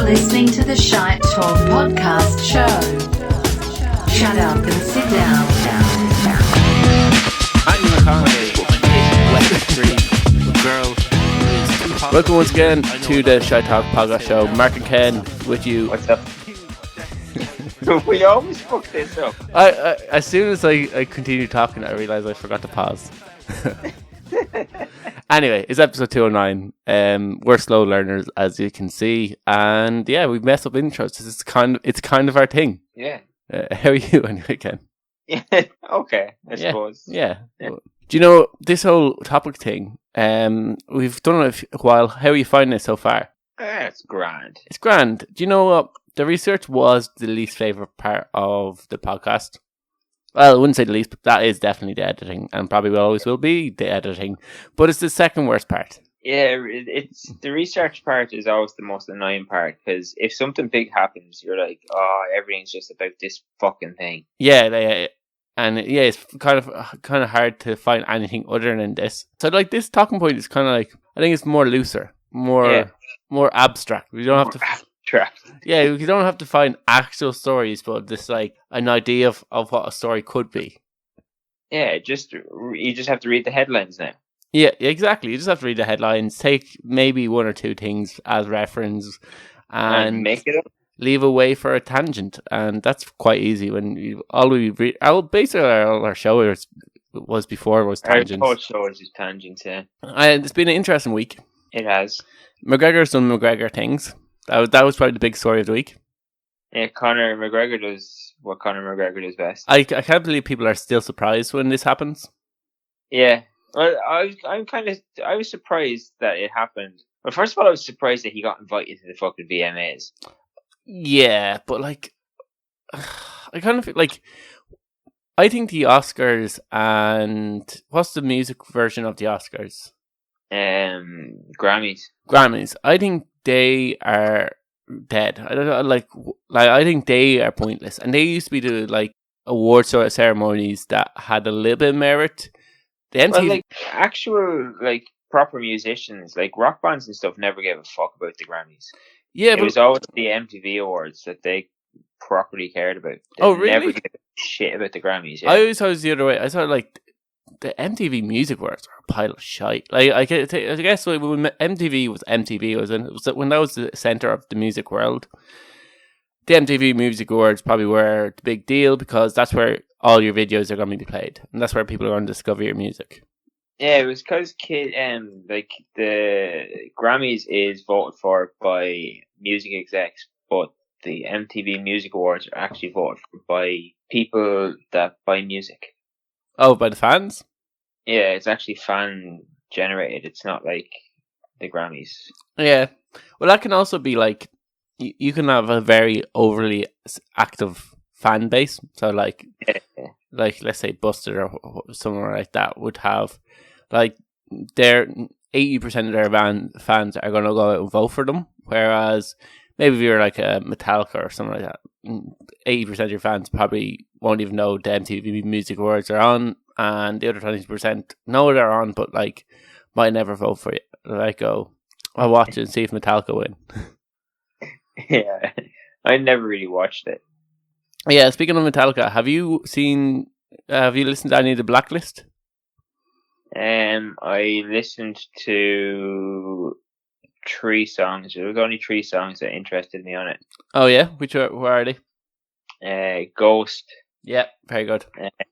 listening to the Shite Talk Podcast Show. Shut up and sit down. Welcome once again to the Shite Talk Podcast Show. Mark and Ken with you. What's up? We always fuck this up. As soon as I continue talking, I realised I forgot to pause. Anyway, it's episode 209. We're slow learners, as you can see, and yeah, we mess up intros. It's kind of our thing. Yeah. How are you anyway, Ken? Yeah. Okay. I suppose. Yeah. Do you know this whole topic thing? We've done it a while. How are you finding it so far? It's grand. It's grand. Do you know what? The research was the least favourite part of the podcast. Well, I wouldn't say the least, but that is definitely the editing, and probably always will be the editing. But it's the second worst part. Yeah, it's the research part is always the most annoying part, because if something big happens, you're like, oh, everything's just about this fucking thing. Yeah, it's kind of hard to find anything other than this. So like this talking point is kind of like, I think it's more looser, more abstract. We don't have to. Yeah, you don't have to find actual stories, but just like an idea of what a story could be. Yeah, you just have to read the headlines now. Yeah, exactly. You just have to read the headlines, take maybe one or two things as reference, and make it up. Leave away for a tangent, and that's quite easy. When basically our show was before was tangents. Our show was just tangents. Yeah, it's been an interesting week. It has. McGregor's done McGregor things. That was probably the big story of the week. Yeah, Conor McGregor does what Conor McGregor does best. I can't believe people are still surprised when this happens. Yeah, well, I was surprised that it happened. Well, first of all, I was surprised that he got invited to the fucking VMAs. Yeah, but like, I kind of feel like, I think the Oscars and what's the music version of the Oscars? Grammys. I think they are dead. I don't know, like I think they are pointless. And they used to be the like award sort of ceremonies that had a little bit of merit. Actual like proper musicians, like rock bands and stuff, never gave a fuck about the Grammys. Yeah, it was always the MTV awards that they properly cared about. They really? Never gave a shit about the Grammys. Yeah. I always thought it was the other way. I thought like the MTV Music Awards are a pile of shite. Like I guess when MTV was when that was the center of the music world, the MTV Music Awards probably were the big deal because that's where all your videos are going to be played, and that's where people are going to discover your music. Yeah, it was because like the Grammys is voted for by music execs, but the MTV Music Awards are actually voted for by people that buy music. Oh, by the fans? Yeah, it's actually fan generated. It's not like the Grammys. Yeah. Well, that can also be like, you can have a very overly active fan base. So like let's say Busted or somewhere like that would have, like, their 80% of their fans are going to go out and vote for them. Whereas maybe if you're like a Metallica or something like that, 80% of your fans probably won't even know the MTV Music Awards are on, and the other 20% know they're on, but like might never vote for you. Like, I'll watch it and see if Metallica win. Yeah, I never really watched it. Yeah, speaking of Metallica, have you listened to any of the Blacklist? I listened to 3 songs. There was only 3 songs that interested me on it. Oh yeah, where are they? Ghost. Yeah, very good.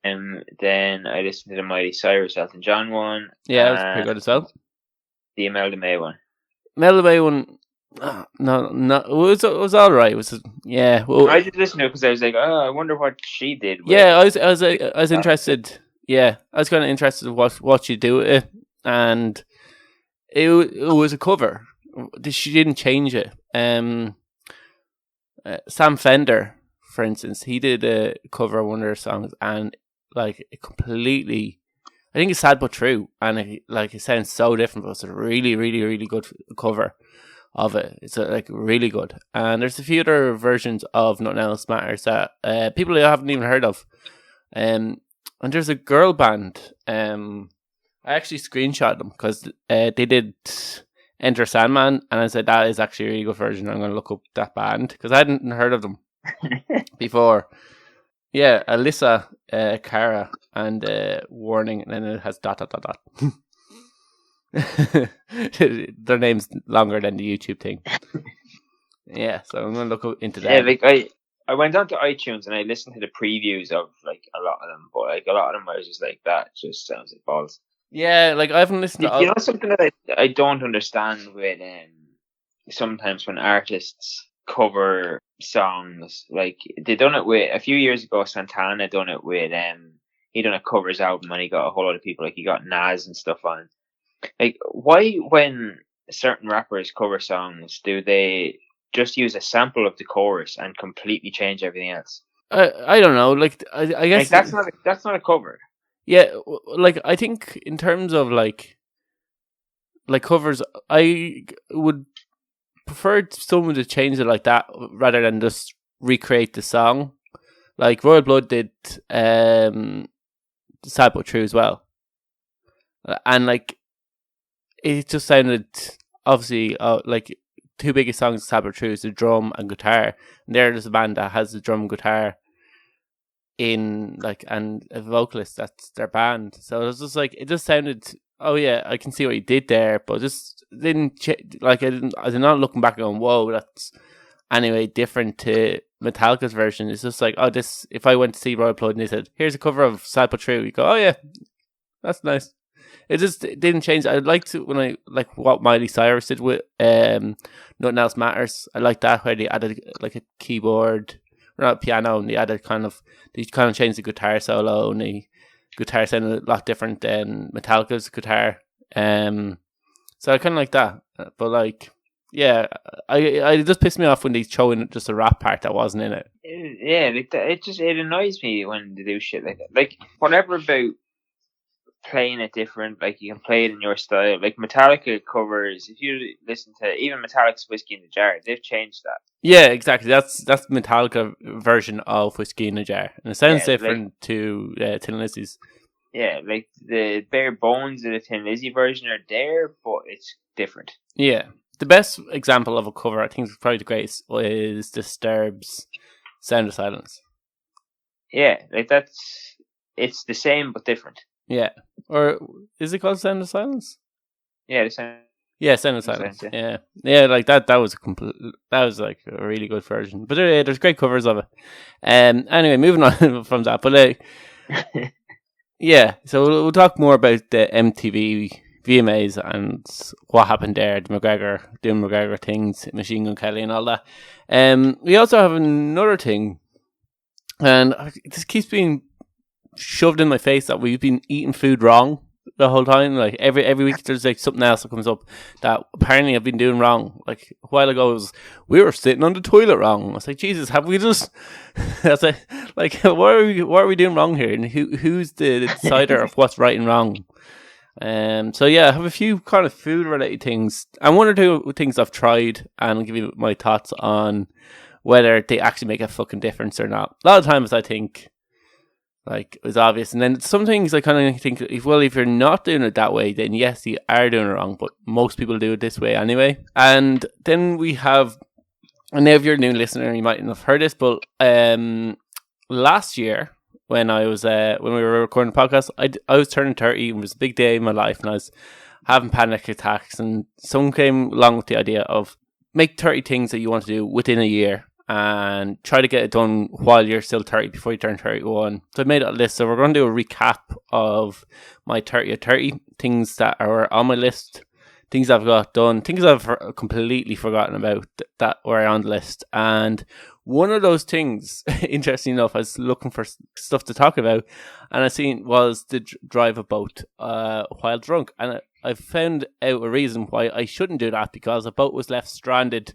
Then I listened to the Miley Cyrus Elton John one. Yeah, that was pretty good as well. The Imelda May one. Imelda May one. No, it was all right. It was, yeah. Well, I just listened to it because I was like, oh, I wonder what she did. Yeah, I was interested. Yeah, I was kind of interested in what you do with it, and it was a cover. She didn't change it. Sam Fender, for instance, he did a cover of one of their songs, and like it completely, I think it's sad but true, and it sounds so different, but it's a really, really, really good cover of it. It's like really good, and there's a few other versions of Nothing Else Matters that people haven't even heard of, and there's a girl band. I actually screenshot them because they did Enter Sandman, and I said that is actually a really good version. I'm going to look up that band because I hadn't heard of them before. Yeah, Alyssa, Cara, and Warning, and then it has ... Their name's longer than the YouTube thing. Yeah, so I'm going to look into that. Yeah, like I went onto iTunes and I listened to the previews of like a lot of them, but like a lot of them I was just like, that just sounds like balls. Yeah, like I haven't listened to... You know something that I don't understand with sometimes when artists cover songs, like they done it with a few years ago. Santana done it with he done a covers album and he got a whole lot of people, like he got Nas and stuff on. Like, why when certain rappers cover songs do they just use a sample of the chorus and completely change everything else? I don't know. Like I guess like that's not a cover. Yeah, like I think in terms of like covers, I would prefer someone to change it like that rather than just recreate the song. Like Royal Blood did Sad But True as well, and like it just sounded obviously like two biggest songs of Sad But True is the drum and guitar, and they're just a band that has the drum and guitar in like, and a vocalist, that's their band. So it was just like, it just sounded, oh yeah, I can see what you did there, but just didn't like, I did not looking back and going, whoa, that's anyway different to Metallica's version. It's just like, oh, this, if I went to see Royal Blood and they said, here's a cover of Sad But True, you go, oh yeah, that's nice. It just didn't change. I'd like to, when I like what Miley Cyrus did with Nothing Else Matters. I like that where they added like a keyboard, not piano, and they kind of changed the guitar solo, and the guitar sounded a lot different than Metallica's guitar. So I kind of like that, but like, yeah, I just pissed me off when they throw in just a rap part that wasn't in it. Yeah, like it annoys me when they do shit like that. Like whatever about playing it different, like you can play it in your style. Like Metallica covers, if you listen to even Metallica's Whiskey in the Jar, they've changed that. Yeah, exactly. That's Metallica version of Whiskey in a Jar, and it sounds different to Tin Lizzy's. Yeah, like the bare bones of the Tin Lizzy version are there, but it's different. Yeah, the best example of a cover, I think, probably the greatest, is Disturbed's "Sound of Silence." Yeah, like it's the same but different. Yeah, or is it called "Sound of Silence"? Yeah, the same. Yeah, Sound of Silence. Yeah, like that was that was like a really good version. But there's great covers of it. Anyway, moving on from that, but yeah. So we'll talk more about the MTV VMAs and what happened there. The McGregor doing McGregor things, Machine Gun Kelly, and all that. We also have another thing, and this keeps being shoved in my face that we've been eating food wrong the whole time. Like every week there's like something else that comes up that apparently I've been doing wrong. Like a while ago it was, we were sitting on the toilet wrong. I was like, Jesus, have we just that's like what are we doing wrong here, and who's the decider of what's right and wrong? So yeah, I have a few kind of food related things and one or two things I've tried, and I'll give you my thoughts on whether they actually make a fucking difference or not. A lot of times I think like it's obvious, and then some things I kind of think, if you're not doing it that way, then yes, you are doing it wrong, but most people do it this way anyway. And then we have, and if you're a new listener, you mightn't have heard this, but last year when I was when we were recording the podcast, I was turning 30. It was a big day in my life, and I was having panic attacks, and someone came along with the idea of make 30 things that you want to do within a year and try to get it done while you're still 30 before you turn 31. So I made a list. So we're going to do a recap of my 30 at 30 things that are on my list, things I've got done, things I've completely forgotten about that were on the list. And one of those things, interesting enough, I was looking for stuff to talk about, and I seen was to drive a boat while drunk. And I found out a reason why I shouldn't do that, because a boat was left stranded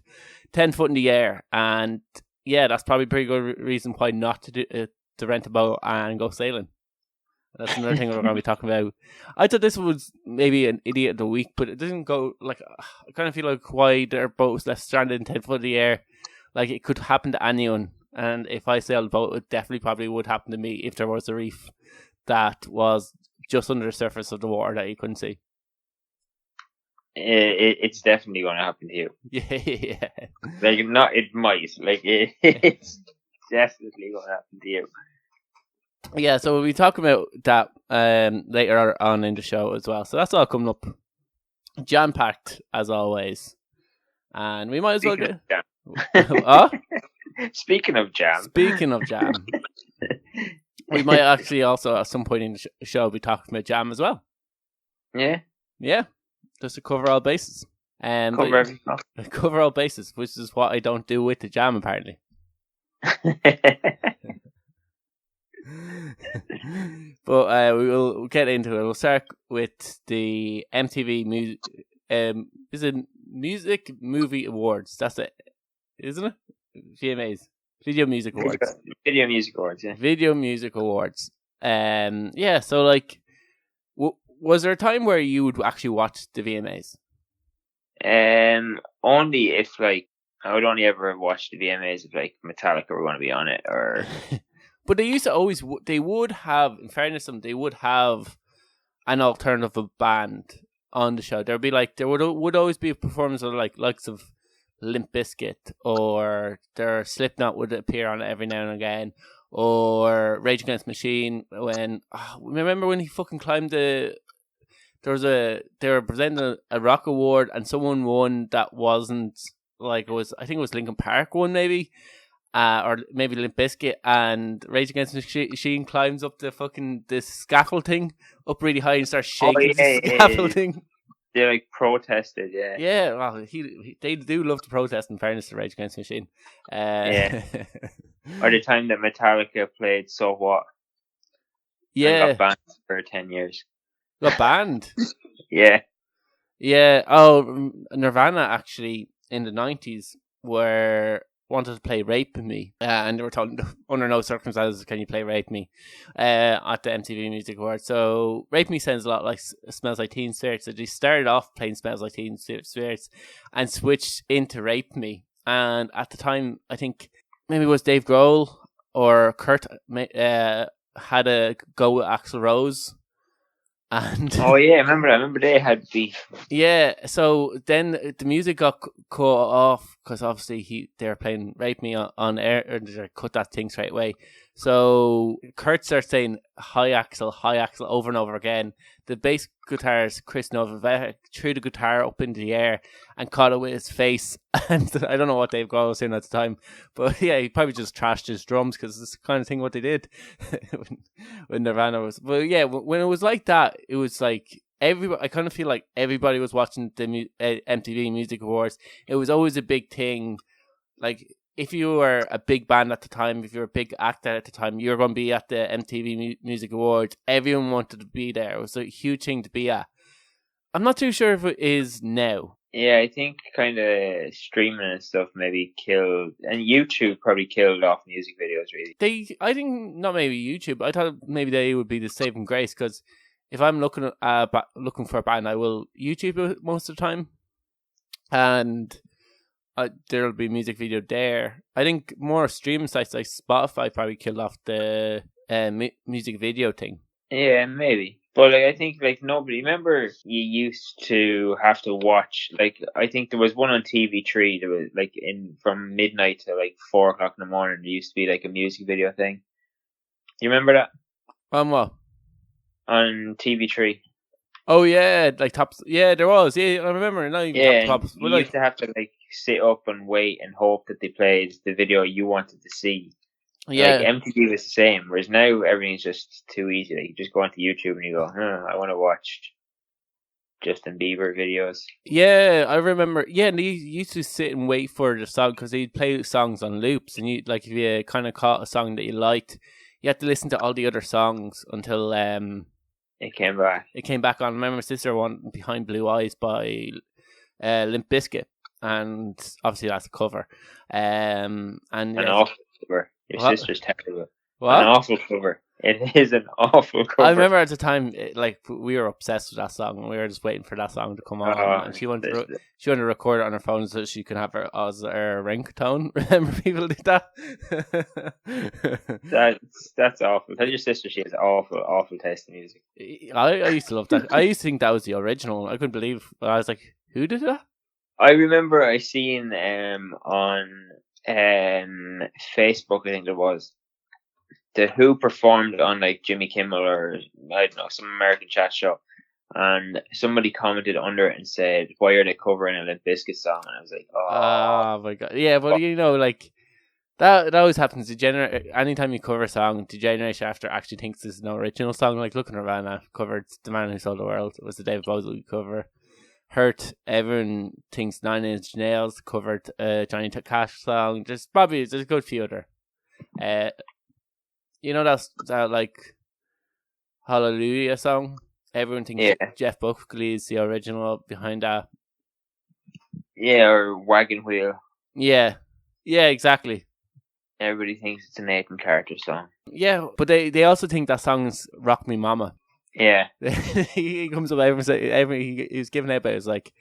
10 foot in the air, and yeah, that's probably a pretty good reason why not to do to rent a boat and go sailing. That's another thing we're going to be talking about. I thought this was maybe an idiot of the week, but it doesn't go like, I kind of feel like why their boat was left stranded in 10 foot in the air. Like it could happen to anyone, and if I sailed a boat, it definitely probably would happen to me if there was a reef that was just under the surface of the water that you couldn't see. it's definitely going to happen to you. Yeah. Like, not, it might. Like, it's definitely going to happen to you. Yeah, so we'll be talking about that later on in the show as well. So that's all coming up. Jam-packed, as always. And we might as well Speaking get... of jam. Oh? Speaking of jam. Speaking of jam. We might actually also, at some point in the show, be talking about jam as well. Yeah. Yeah, just to cover all bases. Cover everything. Cover all bases, which is what I don't do with the jam, apparently. But we'll get into it. We'll start with the MTV is it Music Movie Awards? That's it, isn't it? VMAs, Video Music Awards. Video Music Awards, yeah. Video Music Awards. Yeah. So, like, was there a time where you would actually watch the VMAs? Only if, like, I would only ever watch the VMAs if, like, Metallica were going to be on it, or. But they used to always. They would have, in fairness to them, they would have an alternative band on the show. There would always be a performance of likes of Limp Bizkit, or their Slipknot would appear on it every now and again, or Rage Against the Machine. Remember when he fucking climbed they were presenting a rock award and someone won that wasn't like I think it was Linkin Park one maybe. Or maybe Limp Bizkit, and Rage Against the Machine climbs up the scaffold thing up really high and starts shaking the scaffolding. They like protested, yeah. Yeah, well, they do love to protest. In fairness to Rage Against the Machine, yeah. Or the time that Metallica played So What? Yeah, and got banned for 10 years. Got banned. Yeah. Yeah. Oh, Nirvana actually in the 90s wanted to play Rape Me, and they were told under no circumstances can you play Rape Me at the MTV Music Awards. So Rape Me sounds a lot like Smells Like Teen Spirit, so they started off playing Smells Like Teen Spirits and switched into Rape Me. And at the time, I think maybe it was Dave Grohl or Kurt had a go with Axl Rose. And oh yeah, I remember they had beef. Yeah, so then the music got cut off because obviously they were playing Rape Me on air, and they cut that thing straight away. So Kurt starts saying hi Axel over and over again. The bass guitarist Chris Novak threw the guitar up into the air and caught it with his face. And I don't know what Dave Grohl was saying at the time, but yeah, he probably just trashed his drums because it's the kind of thing what they did when Nirvana was. But yeah, when it was like that, it was like everybody. I kind of feel like everybody was watching the MTV Music Awards. It was always a big thing. Like, if you were a big band at the time, if you were a big actor at the time, you were going to be at the MTV Music Awards. Everyone wanted to be there. It was a huge thing to be at. I'm not too sure if it is now. Yeah, I think kind of streaming and stuff maybe killed, and YouTube probably killed off music videos, really. I think not maybe YouTube. I thought maybe they would be the saving grace, because if I'm looking for a band, I will YouTube it most of the time, and there'll be a music video there. I think more streaming sites like Spotify probably killed off the music video thing. Yeah, maybe. But like, I think like nobody. Remember, you used to have to watch. Like, I think there was one on TV3. There was like from midnight to like 4 o'clock in the morning. There used to be like a music video thing. You remember that? What? On TV3. Oh yeah, like Tops. Yeah, there was. Yeah, I remember. Not even Tops. You used to have to like sit up and wait and hope that they played the video you wanted to see. Yeah, like MTV was the same. Whereas now everything's just too easy. Like, you just go onto YouTube and you go, I want to watch Justin Bieber videos. Yeah, I remember. Yeah, and you used to sit and wait for the song because they'd play songs on loops, and you like if you kind of caught a song that you liked, you had to listen to all the other songs until it came back. It came back on. I remember my sister wanted Behind Blue Eyes by Limp Bizkit, and obviously that's a cover. And an awful cover. Your sister's terrible. What? An awful cover. It is an awful cover. I remember at the time, like, we were obsessed with that song, and we were just waiting for that song to come on. And she wanted to record it on her phone so she could have her as her ringtone. Remember people did that? That's awful. Tell your sister she has awful taste in music. I used to love that. I used to think that was the original. I couldn't believe. I was like, Who did that? I remember I seen on Facebook, I think it was, the Who performed on like Jimmy Kimmel or I don't know, some American chat show, and somebody commented under it and said, "Why are they covering a Limp Bizkit song?" And I was like, "Oh, Oh my god, yeah." But you know, like that always happens. Anytime you cover a song, the generation after actually thinks this is no original song. Like, look at Nirvana covered "The Man Who Sold the World." It was the David Bowie cover. Hurt. Everyone thinks 9 Inch Nails covered Johnny Cash song. There's a good few other. You know that like Hallelujah song. Everyone thinks Jeff Buckley is the original behind that. Yeah, or Wagon Wheel. Yeah, exactly. Everybody thinks it's a Nathan Carter song. Yeah, but they also think that song is "Rock Me Mama." Yeah. He comes up he's giving out, but it's like,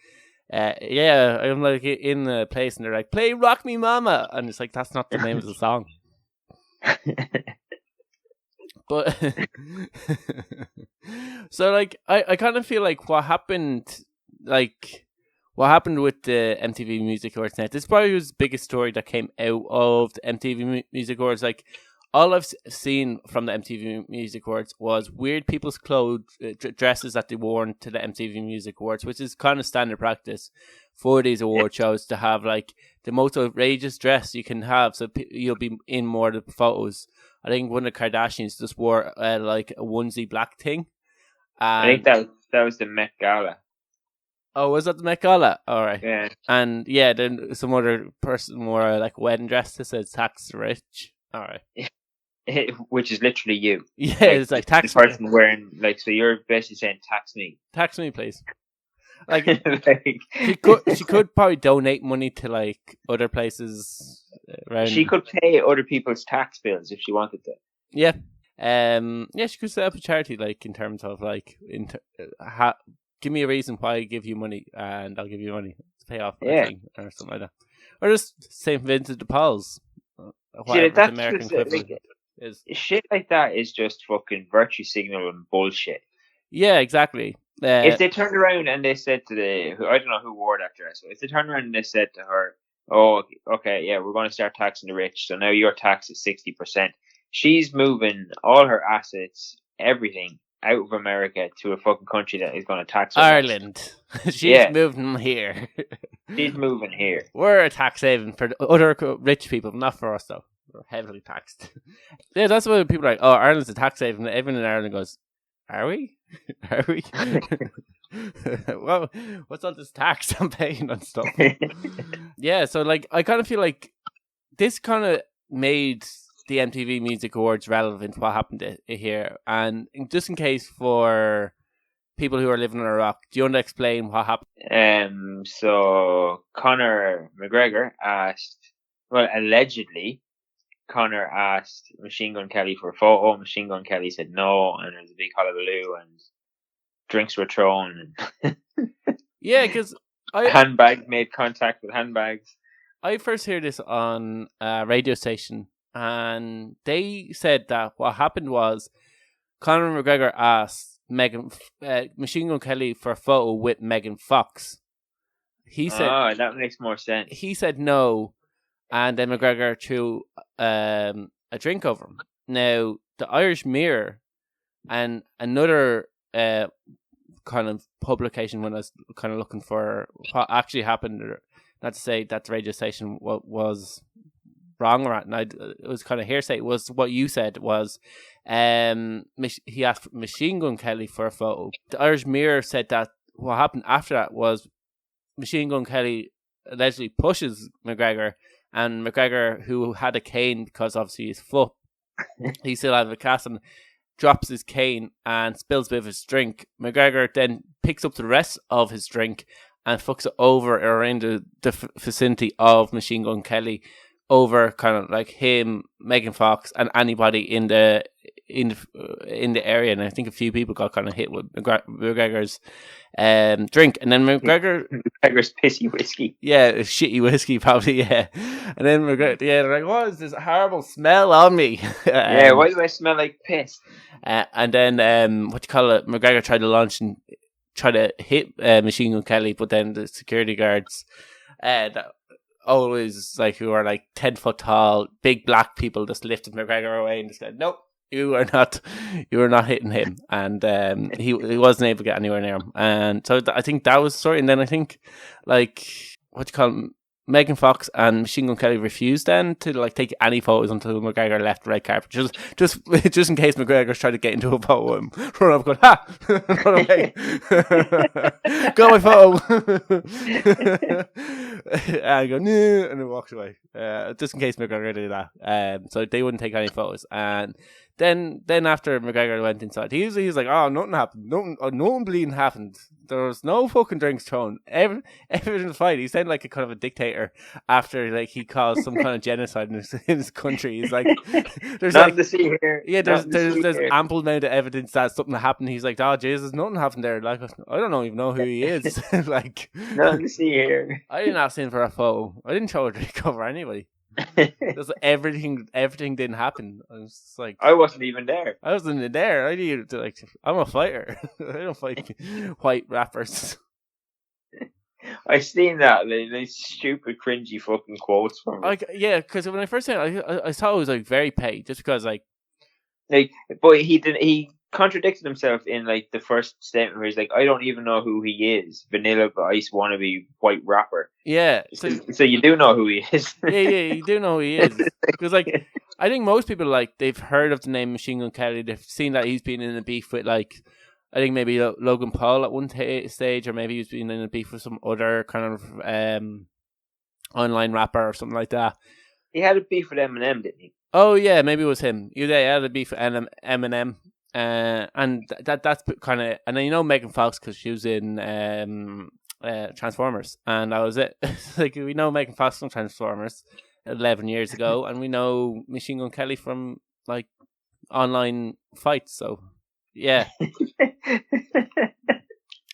I'm like in a place and they're like, "Play Rock Me Mama," and it's like, that's not the name of the song. But so like I kind of feel like what happened with the MTV Music Awards now, this probably was the biggest story that came out of the MTV Music Awards. Like, all I've seen from the MTV Music Awards was weird people's clothes, dresses that they wore to the MTV Music Awards, which is kind of standard practice for these award shows, to have like the most outrageous dress you can have, so you'll be in more of the photos. I think one of the Kardashians just wore like a onesie black thing. I think that was the Met Gala. Oh, was that the Met Gala? All right. Yeah. And yeah, then some other person wore like a wedding dress that said "Tax Rich." All right. Which is literally you. Yeah, like, it's like tax the person wearing, like, so you're basically saying tax me, please. Like, she could probably donate money to like other places around. She could pay other people's tax bills if she wanted to. Yeah, she could set up a charity, like, in terms of like, give me a reason why I give you money, and I'll give you money to pay off a thing or something like that, or just St. Vincent de Paul's. That's the American equivalent is. Shit like that is just fucking virtue signaling bullshit. Yeah, exactly. If they turned around and they said to I don't know who wore that dress, but if they turned around and they said to her, "Oh, okay, yeah, we're going to start taxing the rich, so now your tax is 60%. She's moving all her assets, everything, out of America to a fucking country that is going to tax her. Ireland. She's moving here. She's moving here. We're a tax haven for other rich people, not for us though. We're heavily taxed. Yeah, that's why people are like, "Oh, Ireland's a tax haven." Everyone in Ireland goes, "Are we? Are we?" Well, what's all this tax I'm paying on stuff? Yeah, so like, I kind of feel like this kind of made the MTV Music Awards relevant, what happened here. And just in case for people who are living on a rock, do you want to explain what happened? So Conor McGregor allegedly, Conor asked Machine Gun Kelly for a photo. Machine Gun Kelly said no, and there was a big hullabaloo, and drinks were thrown. Yeah, because handbag made contact with handbags. I first heard this on a radio station, and they said that what happened was Conor McGregor asked Machine Gun Kelly for a photo with Megan Fox. He said, "Oh, that makes more sense." He said no, and then McGregor threw a drink over him. Now, the Irish Mirror and another kind of publication, when I was kind of looking for what actually happened, or not to say that the radio station was wrong or not, it was kind of hearsay. It was what you said was he asked Machine Gun Kelly for a photo. The Irish Mirror said that what happened after that was Machine Gun Kelly allegedly pushes McGregor, and McGregor, who had a cane because obviously his foot, he still had a cast, and drops his cane and spills a bit of his drink. McGregor then picks up the rest of his drink and fucks it over around the vicinity of Machine Gun Kelly, over kind of like him, Megan Fox, and anybody in the area. And I think a few people got kind of hit with McGregor's drink, and then McGregor's pissy whiskey. Yeah, shitty whiskey probably. Yeah, and then McGregor, they're like, "What is this horrible smell on me?" Yeah, why do I smell like piss? And then McGregor tried to launch try to hit Machine Gun Kelly, but then the security guards that always like who are like 10 foot tall, big black people just lifted McGregor away and just said, "Nope, you are not hitting him," and he wasn't able to get anywhere near him, and so I think that was the story. And then I think like what do you call him? Megan Fox and Machine Gun Kelly refused then to like take any photos until McGregor left the red carpet, just in case McGregor's trying to get into a photo with him. Run up, going, "Ha!" Run away. Got my photo. And I go, "No," and then walks away. Just in case McGregor did that. So they wouldn't take any photos. And then after McGregor went inside, he was like, "Oh, nothing happened. Nothing bleeding happened. There was no fucking drinks thrown. Everything was fine." He sounded like a kind of a dictator after like he caused some kind of genocide in his country. He's like, "There's Not like to see here. yeah, there's ample amount of evidence that something happened." He's like, "Oh Jesus, nothing happened there. Like I don't even know who he is." Like nothing to see here. I didn't ask him for a photo. I didn't show a drink over anybody. Just everything didn't happen. I was just like, I wasn't even there. I wasn't there. I needed to like. I'm a fighter. I don't fight white rappers. I seen that like stupid, cringy fucking quotes from him. Like yeah, because when I first said it, I thought it was like very paid, just because like, but he contradicted himself in like the first statement where he's like, "I don't even know who he is, Vanilla Ice wannabe white rapper." yeah. So you do know who he is. yeah, you do know who he is, because like I think most people like they've heard of the name Machine Gun Kelly. They've seen that he's been in a beef with like I think maybe Logan Paul at one stage, or maybe he's been in a beef with some other kind of online rapper or something like that. He had a beef with Eminem, didn't he? Oh yeah, maybe it was him. He had a beef with Eminem. And that's kind of, and then you know Megan Fox because she was in Transformers, and that was it. Like we know Megan Fox from Transformers 11 years ago, and we know Machine Gun Kelly from like online fights. So yeah,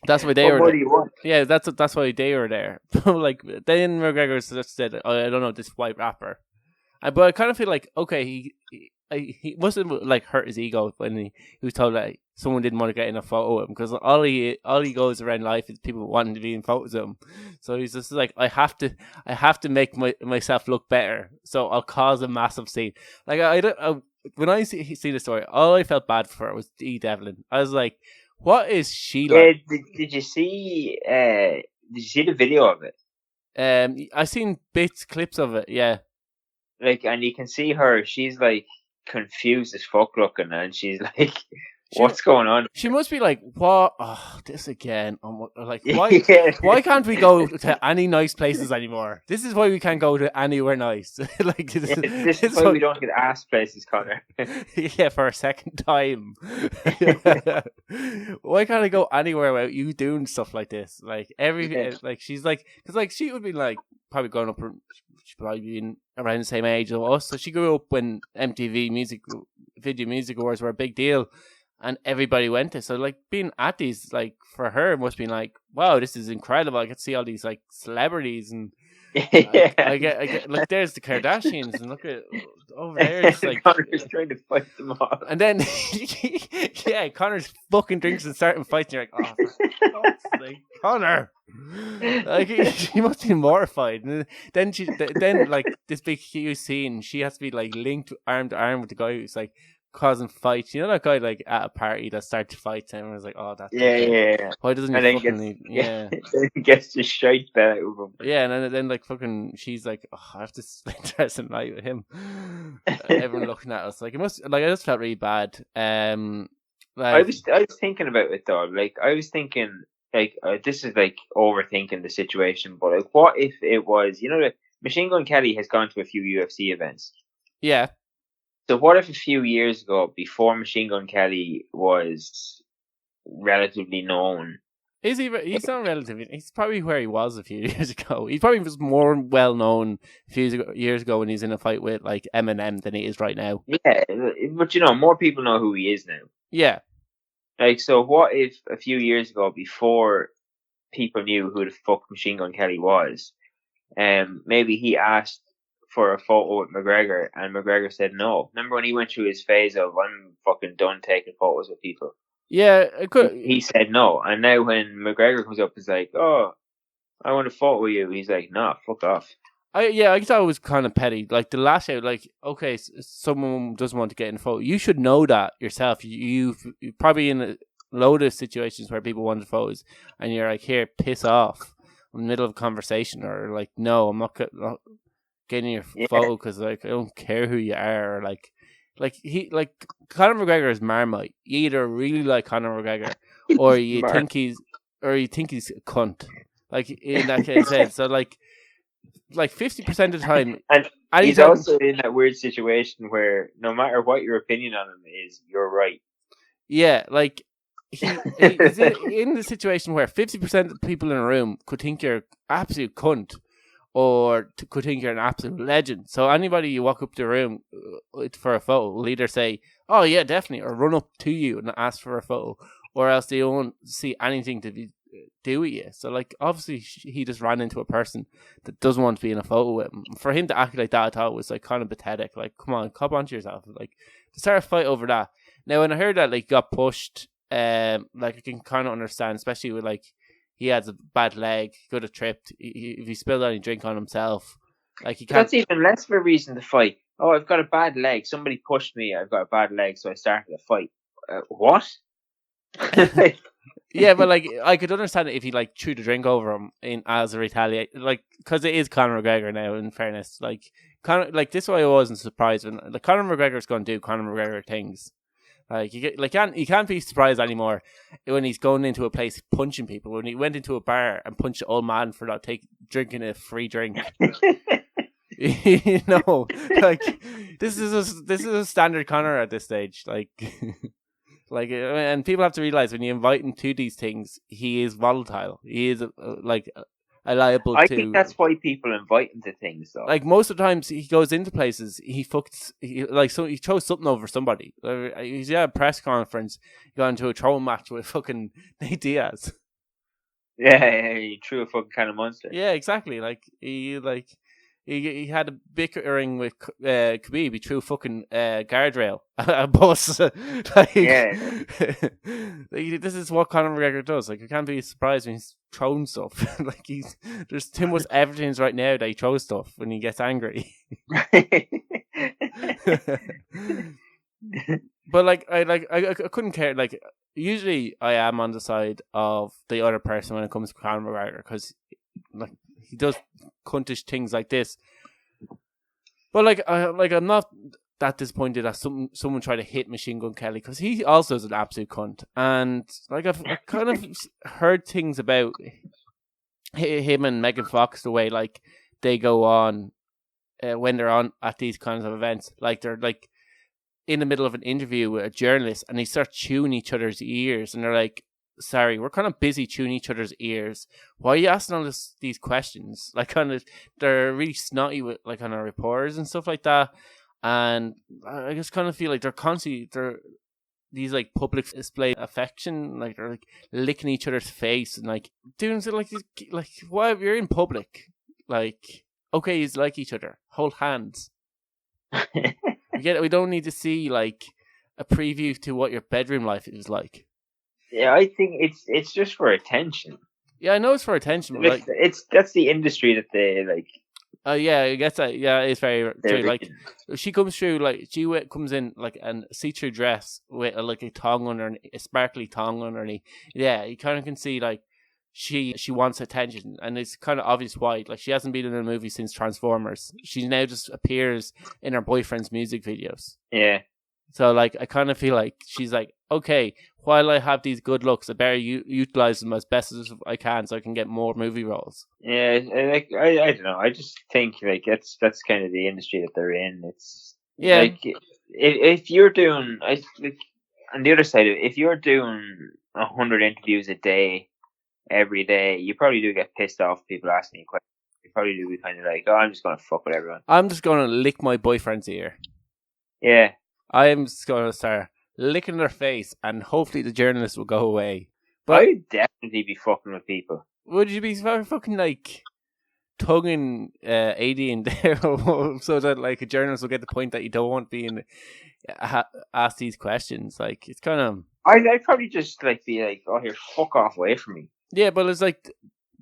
that's why they were. What do you want? Yeah, that's why they were there. Like then McGregor just said, "Oh, I don't know this white rapper," but I kind of feel like okay, he must have like hurt his ego when he was told that someone didn't want to get in a photo of him, because all he goes around life is people wanting to be in photos of him. So he's just like, I have to make myself look better, so I'll cause a massive scene. Like when I see the story, all I felt bad for was E. Devlin. I was like, what is she like? Did you see the video of it? I seen clips of it. Yeah, like, and you can see her. She's like confused as fuck looking, and she's like, "What's going on?" She must be like, "What? Oh, this again?" Like, why? Why can't we go to any nice places anymore? This is why we can't go to anywhere nice. Like this is why we don't get asked places, Conor. Yeah, for a second time. Why can't I go anywhere without you doing stuff like this? Like like she's like, because like she would be like probably going up. She'd probably be around the same age as us. So she grew up when MTV Video Music Awards were a big deal, and everybody went to. So like being at these, like for her, must be like, wow, this is incredible. I get to see all these like celebrities, and I get like there's the Kardashians, and look at over there. It's like Conor's trying to fight them all, and then yeah, Conor's fucking drinks and starting fights. And you're like, oh, for fuck's sake, Conor. Like she must be mortified. And then like this big huge scene, she has to be like linked arm to arm with the guy who's like causing fights. You know that guy like at a party that starts to fight and everyone's like, oh, that's yeah. Why doesn't he fucking he gets the shite out of him. Yeah, and then like fucking she's like, oh, I have to spend the rest of the night with him. Everyone looking at us like it must like I just felt really bad. Like, I was thinking about it though. Like I was thinking. Like this is like overthinking the situation, but like, what if it was, you know, that Machine Gun Kelly has gone to a few UFC events. Yeah. So what if a few years ago, before Machine Gun Kelly was relatively known? Is he? He's not relatively. He's probably where he was a few years ago. He probably was more well known a few years ago when he's in a fight with like Eminem than he is right now. Yeah, but you know, more people know who he is now. Yeah. Like, so what if a few years ago, before people knew who the fuck Machine Gun Kelly was, maybe he asked for a photo with McGregor and McGregor said no. Remember when he went through his phase of, I'm fucking done taking photos with people? Yeah, it could. He said no, and now when McGregor comes up, he's like, "Oh, I want to photo with you." He's like, "Nah, fuck off." I thought it was kind of petty. Like the lash out, like okay, someone doesn't want to get in a photo. You should know that yourself. You're probably in a load of situations where people wanted photos, and you're like, here, piss off in the middle of a conversation, or like, no, I'm not getting your photo because like I don't care who you are. Or, like Conor McGregor is Marmite. You either really like Conor McGregor, or you think he's a cunt. Like in that case, so like 50% of the time, and he's anytime, also in that weird situation where no matter what your opinion on him is, you're right. yeah, like he's in the situation where 50% of the people in a room could think you're absolute cunt, or could think you're an absolute legend. So anybody you walk up to the room for a photo will either say, "Oh yeah, definitely," or run up to you and ask for a photo, or else they won't see anything to do with you. So like, obviously he just ran into a person that doesn't want to be in a photo with him. For him to act like that, I thought was like kind of pathetic. Like, come on, cop onto yourself. Like, to start a fight over that. Now, when I heard that like got pushed, like I can kind of understand, especially with like he has a bad leg, could have tripped. If he spilled any drink on himself, like he can't. That's even less of a reason to fight. Oh, I've got a bad leg. Somebody pushed me. I've got a bad leg, so I started a fight. What? Yeah, but like I could understand it if he like threw the drink over him as a retaliate, like because it is Conor McGregor now. In fairness, like Conor, like this way I wasn't surprised when like Conor McGregor's going to do Conor McGregor things. Like you can't be surprised anymore when he's going into a place punching people. When he went into a bar and punched an old man for not drinking a free drink. You know, like this is a standard Conor at this stage. Like. Like, and people have to realize when you invite him to these things, he is volatile. He is liable to. I think that's why people invite him to things, though. Like most of the times, he goes into places, he chose something over somebody. He's at a press conference, he got into a throwing match with fucking Nate Diaz. Yeah, he threw a fucking can of Monster. Yeah, exactly. He had a bickering with Khabib. He threw fucking guardrail a bus. Yeah. This is what Conor McGregor does. Like, I can't be surprised when he's throwing stuff. Like, there's too much evidence right now that he throws stuff when he gets angry. But like, I couldn't care. Like, usually I am on the side of the other person when it comes to Conor McGregor because, like, he does cuntish things like this, but like I'm not that disappointed that someone tried to hit Machine Gun Kelly because he also is an absolute cunt, and like I've kind of heard things about him and Megan Fox the way like they go on when they're on at these kinds of events, like they're like in the middle of an interview with a journalist and they start chewing each other's ears and they're like, sorry, we're kind of busy chewing each other's ears. Why are you asking all these questions? Like, kind of, they're really snotty with like on our reporters and stuff like that. And I just kind of feel like they're these like public display affection, like they're like licking each other's face and like doing something like why you're in public, like okay, you like each other, hold hands. We don't need to see like a preview to what your bedroom life is like. Yeah, I think it's just for attention. Yeah, I know it's for attention, but like that's the industry that they like. Yeah, I guess that. Yeah, it's very true. Like she comes through, like she comes in like a see-through dress with like a tongue underneath, a sparkly tongue underneath. Yeah, you kind of can see like she wants attention, and it's kind of obvious why. Like she hasn't been in a movie since Transformers. She now just appears in her boyfriend's music videos. Yeah. So, like, I kind of feel like she's like, okay, while I have these good looks, I better utilize them as best as I can so I can get more movie roles. Yeah, like I don't know. I just think like that's kind of the industry that they're in. It's like if you're doing, on the other side of it, if you're doing 100 interviews a day, every day, you probably do get pissed off people asking you questions. You probably do be kind of like, oh, I'm just gonna fuck with everyone. I'm just gonna lick my boyfriend's ear. Yeah. I am just going to start licking their face and hopefully the journalist will go away. But I'd definitely be fucking with people. Would you be fucking like tonguing AD in there so that like a journalist will get the point that you don't want being asked these questions? Like, it's kind of... I'd probably just like be like, oh, here, fuck off away from me. Yeah, but it's like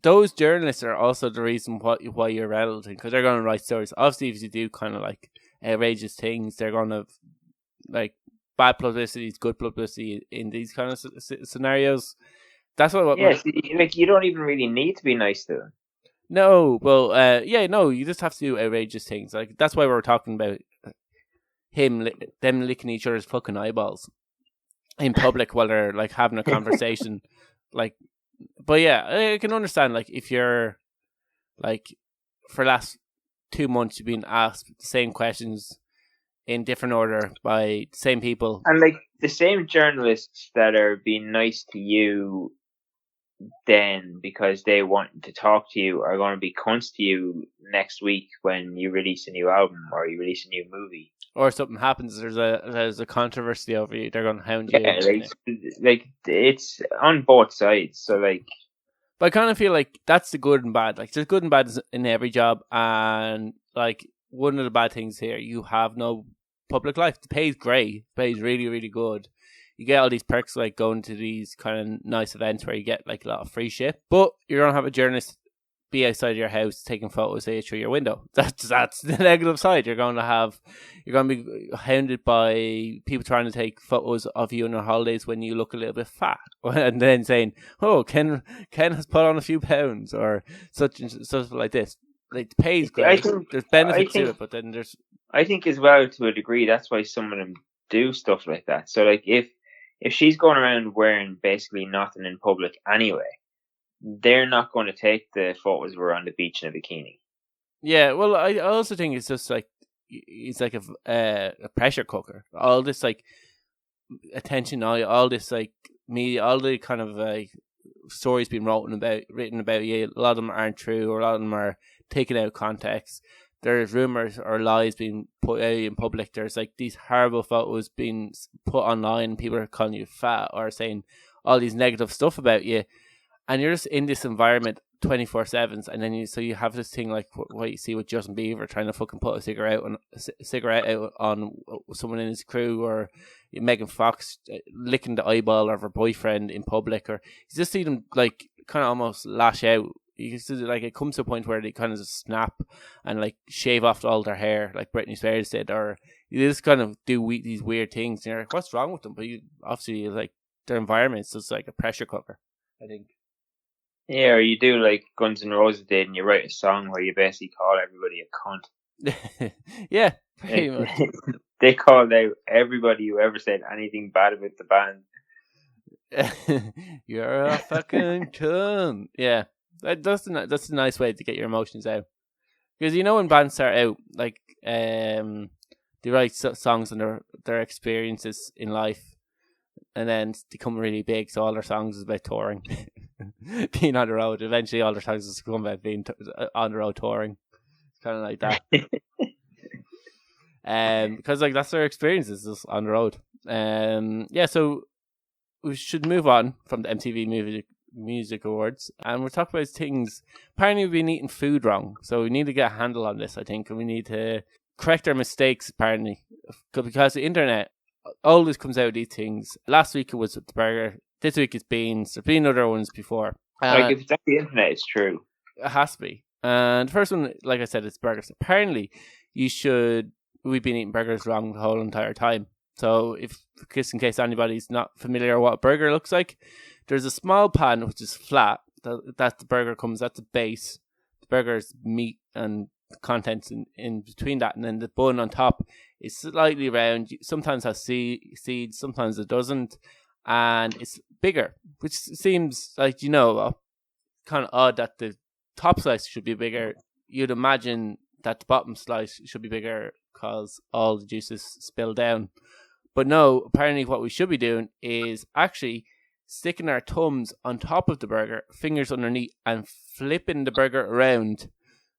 those journalists are also the reason why you're relevant, because they're going to write stories. Obviously, if you do kind of like outrageous things, they're going to like bad publicity is good publicity in these kind of scenarios. That's what. Yeah, like you don't even really need to be nice to them. No, well, no, you just have to do outrageous things. Like that's why we're talking about them licking each other's fucking eyeballs in public while they're like having a conversation. Like, but yeah, I can understand like if you're like for the last 2 months you've been asked the same questions in different order by the same people, and like the same journalists that are being nice to you then because they want to talk to you are going to be cunts to you next week when you release a new album or you release a new movie. Or something happens, there's a controversy over you, they're going to hound you. Yeah, like it's on both sides. So like, but I kind of feel like that's the good and bad. Like there's good and bad in every job, and like one of the bad things here, you have no public life. The pay's great, the pay's really really good. You get all these perks like going to these kind of nice events where you get like a lot of free shit, but you're gonna have a journalist be outside your house taking photos of you through your window. That's the negative side. You're going to be hounded by people trying to take photos of you on your holidays when you look a little bit fat, and then saying, "Oh, Ken has put on a few pounds," or such and stuff like this. Like the pay's great. There's benefits to it, but then there's. I think as well to a degree that's why some of them do stuff like that. So like if she's going around wearing basically nothing in public anyway, they're not going to take the photos of her on the beach in a bikini. Yeah, well, I also think it's just like it's like a pressure cooker. All this like attention, all this like media, all the kind of stories being written about you. A lot of them aren't true, or a lot of them are taken out of context. There's rumors or lies being put out in public. There's like these horrible photos being put online. People are calling you fat or saying all these negative stuff about you. And you're just in this environment 24/7, and then you have this thing like what you see with Justin Bieber trying to fucking put a cigarette out on someone in his crew, or Megan Fox licking the eyeball of her boyfriend in public, or you just see them like kind of almost lash out. You see, like it comes to a point where they kind of just snap and like shave off all their hair, like Britney Spears did, or you just kind of do these weird things. And you're like, what's wrong with them? But obviously like their environment's just like a pressure cooker, I think. Yeah, or you do like Guns N' Roses did, and you write a song where you basically call everybody a cunt. Yeah, pretty much. They called out everybody who ever said anything bad about the band. You're a fucking cunt. Yeah, that's a nice way to get your emotions out. Because when bands start out, like they write songs on their experiences in life, and then they become really big. So all their songs is about touring. Being on the road. Eventually all their songs is become about being on the road touring. It's kind of like that. Because like that's their experiences, just on the road. So we should move on from the MTV Music Awards, and we're talking about things. Apparently we've been eating food wrong, so we need to get a handle on this, I think, and we need to correct our mistakes, apparently, because the internet always comes out with these things. Last week it was with the burger. This week it's beans. There's been other ones before. Like if it's on the internet, it's true. It has to be. And the first one, like I said, it's burgers. Apparently, we've been eating burgers wrong the whole entire time. So, just in case anybody's not familiar with what a burger looks like, there's a small pan which is flat. That the burger comes at the base. The burger's meat and contents in between that, and then the bun on top is slightly round. Sometimes has seeds, sometimes it doesn't. And it's bigger, which seems like, kind of odd that the top slice should be bigger. You'd imagine that the bottom slice should be bigger because all the juices spill down. But no, apparently what we should be doing is actually sticking our thumbs on top of the burger, fingers underneath, and flipping the burger around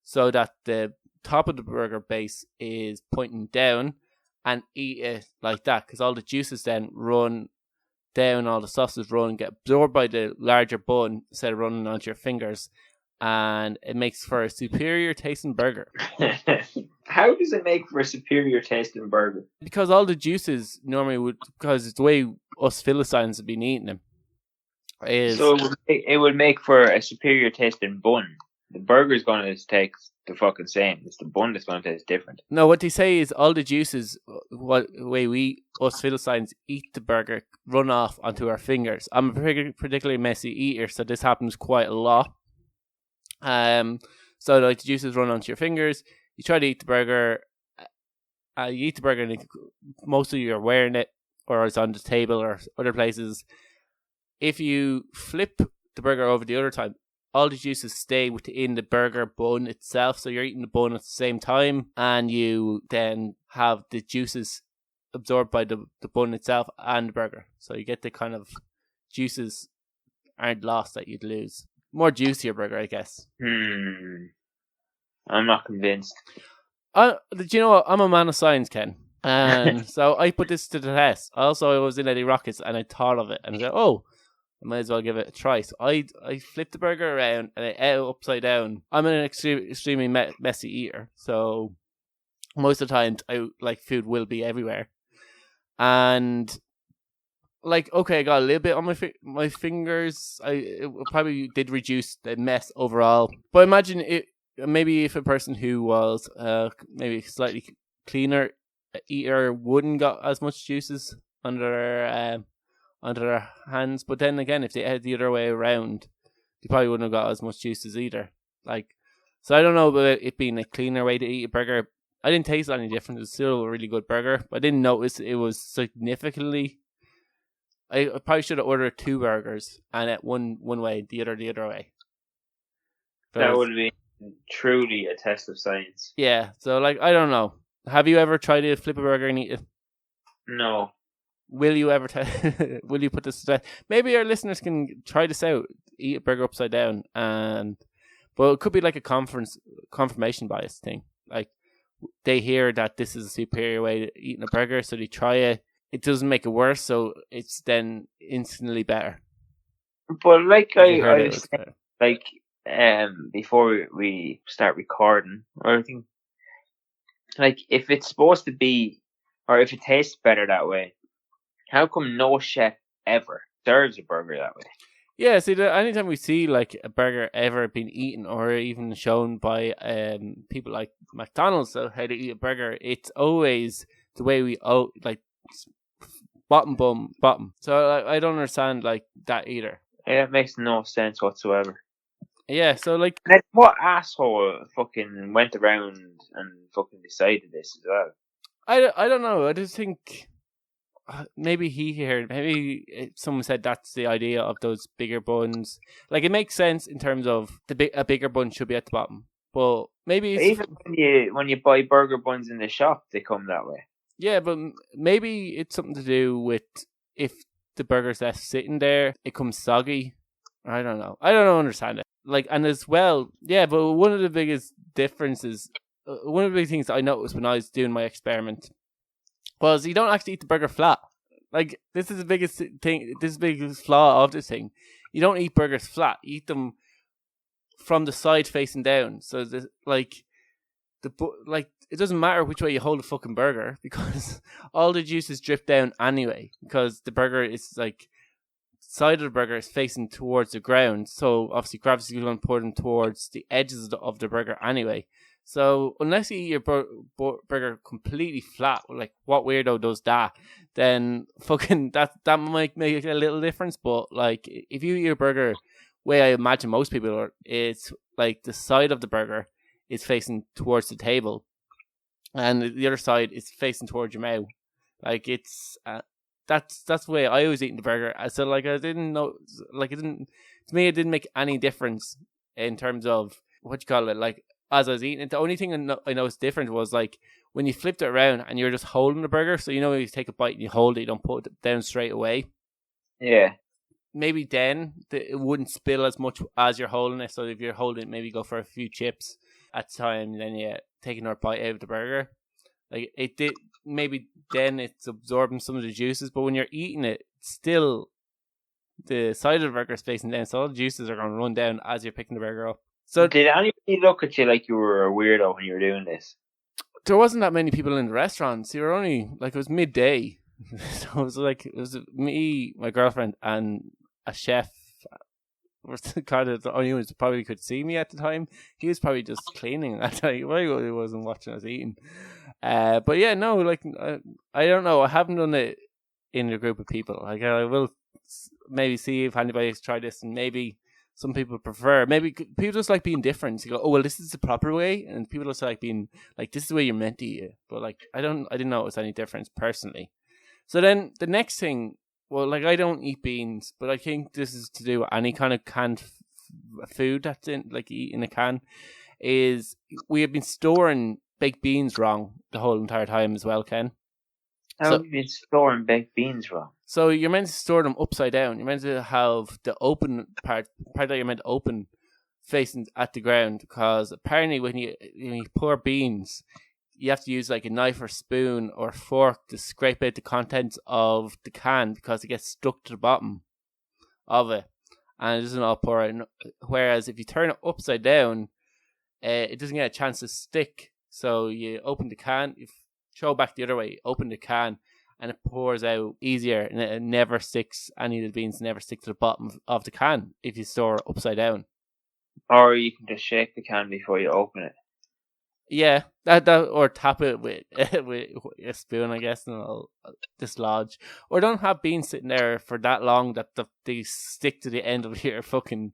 so that the top of the burger base is pointing down, and eat it like that, because all the juices then run down, all the sauces get absorbed by the larger bun instead of running onto your fingers, and it makes for a superior tasting burger. How does it make for a superior tasting burger? Because all the juices normally would, because it's the way us Philistines have been eating them. So it would make for a superior tasting bun. The burger's going to taste the fucking same. It's the bun that's going to taste different. No, what they say is all the juices, what way we, us Philistines, eat the burger, run off onto our fingers. I'm a particularly messy eater, so this happens quite a lot. So like the juices run onto your fingers. You try to eat the burger. You eat the burger, and mostly you're wearing it, or it's on the table, or other places. If you flip the burger over the other time, all the juices stay within the burger bun itself. So you're eating the bun at the same time, and you then have the juices absorbed by the bun itself and the burger. So you get the kind of juices aren't lost that you'd lose. More juicier burger, I guess. I'm not convinced. Do you know what? I'm a man of science, Ken. And so I put this to the test. Also, I was in Eddie Rockets and I thought of it. And I said, I might as well give it a try. So I flipped the burger around and I ate it upside down. I'm an extremely messy eater. So most of the time, food will be everywhere. And like, okay, I got a little bit on my fingers. It probably did reduce the mess overall. But imagine it. Maybe if a person who was maybe slightly cleaner eater wouldn't got as much juices under their hands. But then again, if they had the other way around, they probably wouldn't have got as much juices either. So I don't know about it being a cleaner way to eat a burger. I didn't taste any different. It's still a really good burger. But I didn't notice it was significantly. I probably should have ordered 2 burgers and at one way, the other way. That would be truly a test of science. Yeah, so I don't know. Have you ever tried to flip a burger and eat it? No. Will you ever will you put this to test? Maybe our listeners can try this out. Eat a burger upside down, but it could be like a confirmation bias thing. Like they hear that this is a superior way to eating a burger, so they try it. It doesn't make it worse, so it's then instantly better. But I said, before we start recording or anything, if it's supposed to be, or if it tastes better that way, how come no chef ever serves a burger that way? Yeah, see, anytime we see a burger ever being eaten or even shown by people like McDonald's, so how to eat a burger, it's always the way we bottom. So I don't understand that either. Yeah, it makes no sense whatsoever. Yeah, so what asshole fucking went around and fucking decided this as well? I don't know. I just think maybe maybe someone said that's the idea of those bigger buns. It makes sense in terms of a bigger bun should be at the bottom, but maybe even when you buy burger buns in the shop, they come that way. Yeah, but maybe it's something to do with if the burger's left sitting there, it comes soggy. I don't know. I don't understand it. And as well, yeah, but one of the biggest differences, one of the big things that I noticed when I was doing my experiment was you don't actually eat the burger flat. This is the biggest thing, this is the biggest flaw of this thing. You don't eat burgers flat. You eat them from the side facing down. So, it doesn't matter which way you hold the fucking burger because all the juices drip down anyway because the burger is side of the burger is facing towards the ground, so obviously gravity is going to pull them towards the edges of the burger anyway. So unless you eat your burger completely flat, what weirdo does that? Then fucking that might make a little difference. But if you eat your burger way I imagine most people are, it's the side of the burger is facing towards the table, and the other side is facing towards your mouth. It's that's the way I was eating the burger. So I didn't know, it didn't, to me it didn't make any difference in terms of what you call it. As I was eating it, the only thing I noticed different was when you flipped it around and you're just holding the burger. So when you take a bite and you hold it, you don't put it down straight away. Yeah. Maybe then it wouldn't spill as much as you're holding it. So if you're holding it, maybe go for a few chips at the time, then you take another bite out of the burger. It did, maybe then it's absorbing some of the juices, but when you're eating it, still the side of the burger is facing down, so all the juices are going to run down as you're picking the burger up. So did anybody look at you like you were a weirdo when you were doing this? There wasn't that many people in the restaurants. You were only it was midday, So it was me, my girlfriend, and a chef. Was kind of the only ones that probably could see me at the time. He was probably just cleaning at the time. He wasn't watching us eating. But yeah, no, like I don't know. I haven't done it in a group of people. Like I will maybe see if anybody's tried this, and maybe some people prefer. Maybe people just like being different. You go, oh well, this is the proper way, and people just like being like, this is the way you're meant to eat it. But like I didn't know it was any difference personally. So then the next thing. Well, like I don't eat beans, but I think this is to do with any kind of canned food that's in, like in a can. Is we have been storing baked beans wrong the whole entire time as well, Ken. How have you been storing baked beans wrong? So you're meant to store them upside down. You're meant to have the open part that you're meant to open facing at the ground, because apparently when you pour beans, you have to use like a knife or spoon or fork to scrape out the contents of the can because it gets stuck to the bottom of it and it doesn't all pour out. Whereas if you turn it upside down, it doesn't get a chance to stick. So you open the can, you throw back the other way, open the can, and it pours out easier, and it never sticks. Any of the beans never stick to the bottom of the can if you store it upside down. Or you can just shake the can before you open it. Yeah, that or tap it with with a spoon, I guess, and it'll dislodge. Or don't have beans sitting there for that long that they stick to the end of your fucking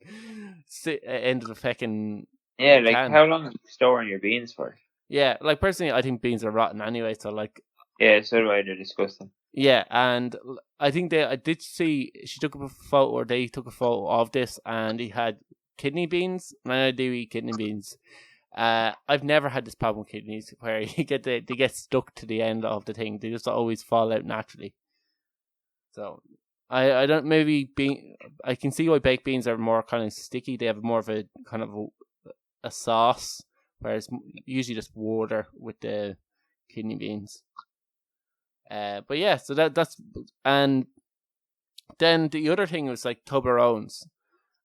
end of the fucking. Yeah, like can. How long are you storing your beans for? Yeah, like personally, I think beans are rotten anyway. So like. Yeah, so do I. They're disgusting. Yeah, and I think I did see she took up a photo, or they took a photo of this, and he had kidney beans, and I do eat kidney beans. I've never had this problem with kidneys where they get stuck to the end of the thing. They just always fall out naturally. So I don't I can see why baked beans are more kind of sticky. They have more of a kind of a sauce, whereas usually just water with the kidney beans. But yeah, so that's and then the other thing was like Toblerones,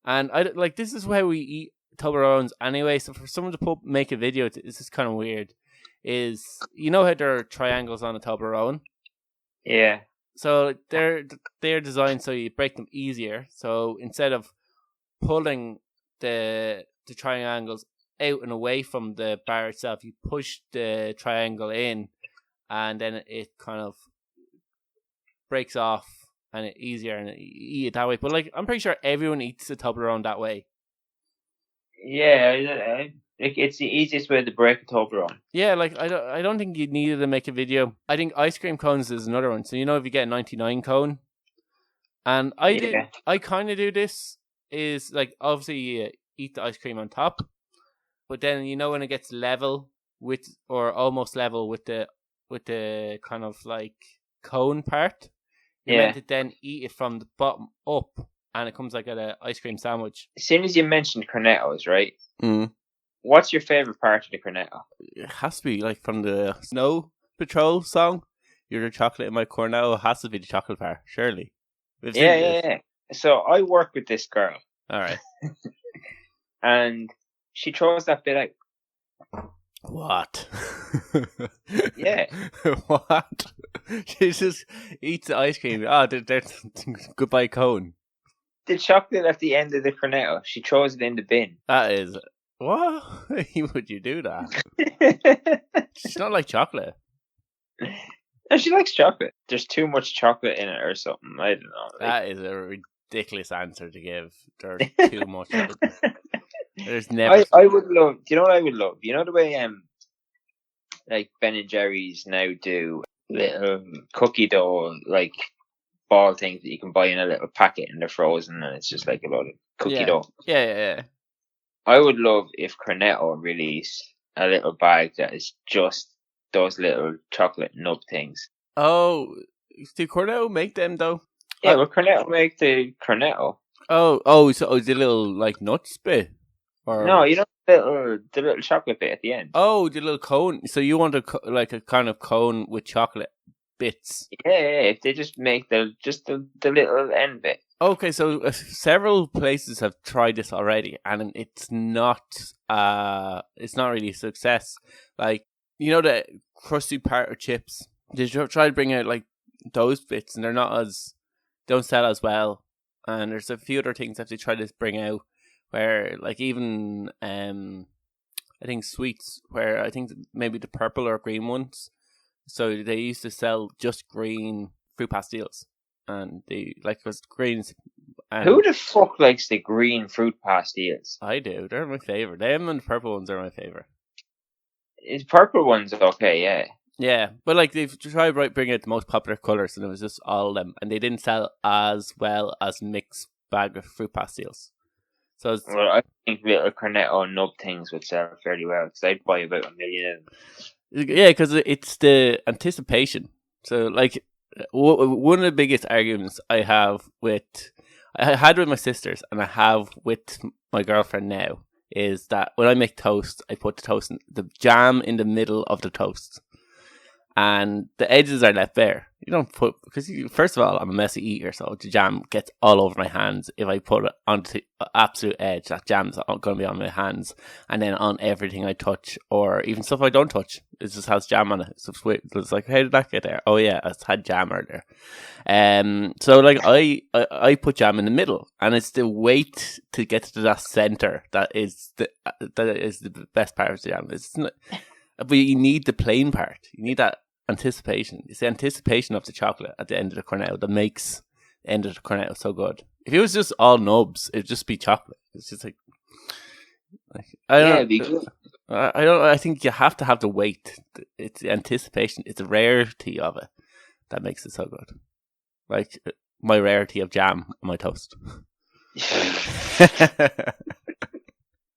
and I like this is where we eat Toblerones anyway. So for someone to make a video, this is kind of weird. Is you know how there are triangles on a Toblerone? Yeah. So they're designed so you break them easier. So instead of pulling the triangles out and away from the bar itself, you push the triangle in, and then it kind of breaks off, and it's easier, and you eat it that way. But like, I'm pretty sure everyone eats a Toblerone that way. Yeah, it's the easiest way to break a Toblerone. Yeah, like I don't think you needed to make a video. I think ice cream cones is another one. So you know if you get a 99 cone, and I kind of do this is like obviously you eat the ice cream on top, but then you know when it gets level with or almost level with the kind of like cone part, you're meant to then eat it from the bottom up. And it comes like an ice cream sandwich. As soon as you mentioned cornettos, right? Mm. What's your favourite part of the cornetto? It has to be like from the Snow Patrol song. You're the chocolate in my cornetto. It has to be the chocolate bar, surely. Yeah. So I work with this girl. All right. And she throws that bit out. What? Yeah. What? She just eats the ice cream. Oh, there's goodbye cone. The chocolate at the end of the cornetto, she throws it in the bin. That is... What? Would you do that? She's not like chocolate. And she likes chocolate. There's too much chocolate in it or something. I don't know. That is a ridiculous answer to give. There's too much of it. There's never... I would love... Do you know what I would love? You know the way like Ben and Jerry's now do little cookie dough, like ball things that you can buy in a little packet and they're frozen and it's just like a lot of cookie dough. Yeah. I would love if Cornetto released a little bag that is just those little chocolate nub things. Oh, do Cornetto make them though? Yeah, well, Cornetto make the Cornetto. Oh, so the little like nuts bit? Or... No, you know the little chocolate bit at the end. Oh, the little cone. So you want a kind of cone with chocolate bits? Yeah. If they just make the little end bit. Okay, so several places have tried this already, and it's not really a success. Like, you know the crusty part of chips. They try to bring out like those bits, and they're not as don't sell as well. And there's a few other things that they try to bring out where, like, even I think sweets, where I think maybe the purple or green ones. So they used to sell just green fruit pastilles, and they like was greens. Who the fuck likes the green fruit pastilles? I do. They're my favorite. Them and the purple ones are my favorite. Is purple ones okay? Yeah. Yeah, but like they've tried to bring out the most popular colours, and it was just all of them, and they didn't sell as well as mixed bag of fruit pastilles. So well, I think little cornetto nub things would sell fairly well because I'd buy about 1 million of them. Yeah, because it's the anticipation. So like one of the biggest arguments I had with my sisters, and I have with my girlfriend now, is that when I make toast, I put the jam in the middle of the toast. And the edges are left bare. You don't put, because first of all, I'm a messy eater, so the jam gets all over my hands. If I put it onto the absolute edge, that jam's going to be on my hands, and then on everything I touch, or even stuff I don't touch. It just has jam on it. So it's like, how did that get there? Oh yeah, it's had jam earlier. So like I put jam in the middle, and it's the weight to get to that center that is the best part of the jam. It's not, but you need the plain part. You need that anticipation. It's the anticipation of the chocolate at the end of the cornetto that makes the end of the cornetto so good. If it was just all nubs, it'd just be chocolate. It's just like I think you have to have the weight. It's the anticipation. It's the rarity of it that makes it so good. Like my rarity of jam on my toast.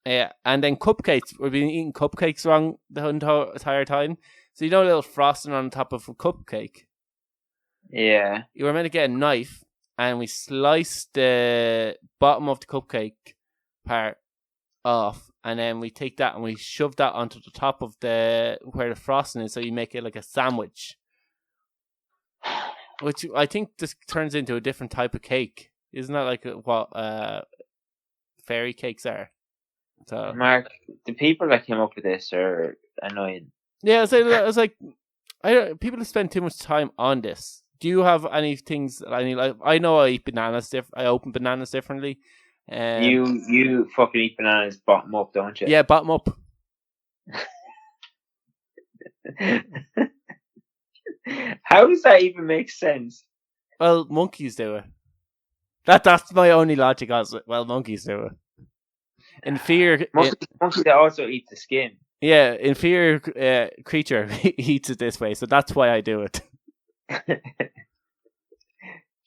Yeah, and then cupcakes. We've been eating cupcakes wrong the entire time. So you know, a little frosting on top of a cupcake. Yeah. You were meant to get a knife, and we sliced the bottom of the cupcake part off, and then we take that and we shove that onto the top of where the frosting is, so you make it like a sandwich. Which I think just turns into a different type of cake. Isn't that like what fairy cakes are? So, Mark, the people that came up with this are annoying. Yeah, I was like, people spend too much time on this. Do you have any things? I know I eat bananas I open bananas differently. You fucking eat bananas bottom up, don't you? Yeah, bottom up. How does that even make sense? Well, monkeys do it. That's my only logic. Well, monkeys do it. Inferior monkeys also eat the skin. Yeah, inferior creature eats it this way, so that's why I do it. Do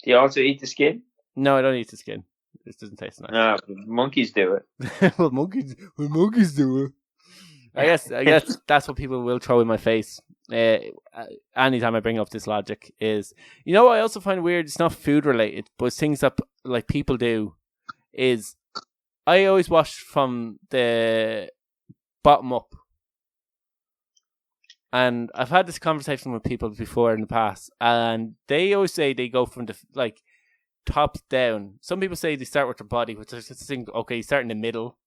you also eat the skin? No, I don't eat the skin. This doesn't taste nice. No, monkeys do it. well, monkeys do it. I guess that's what people will throw in my face. Anytime I bring up this logic is, you know what I also find weird? It's not food related, but it's things that like people do. Is I always wash from the bottom up. And I've had this conversation with people before in the past, and they always say they go from the top down. Some people say they start with their body, which is just think, okay, you start in the middle.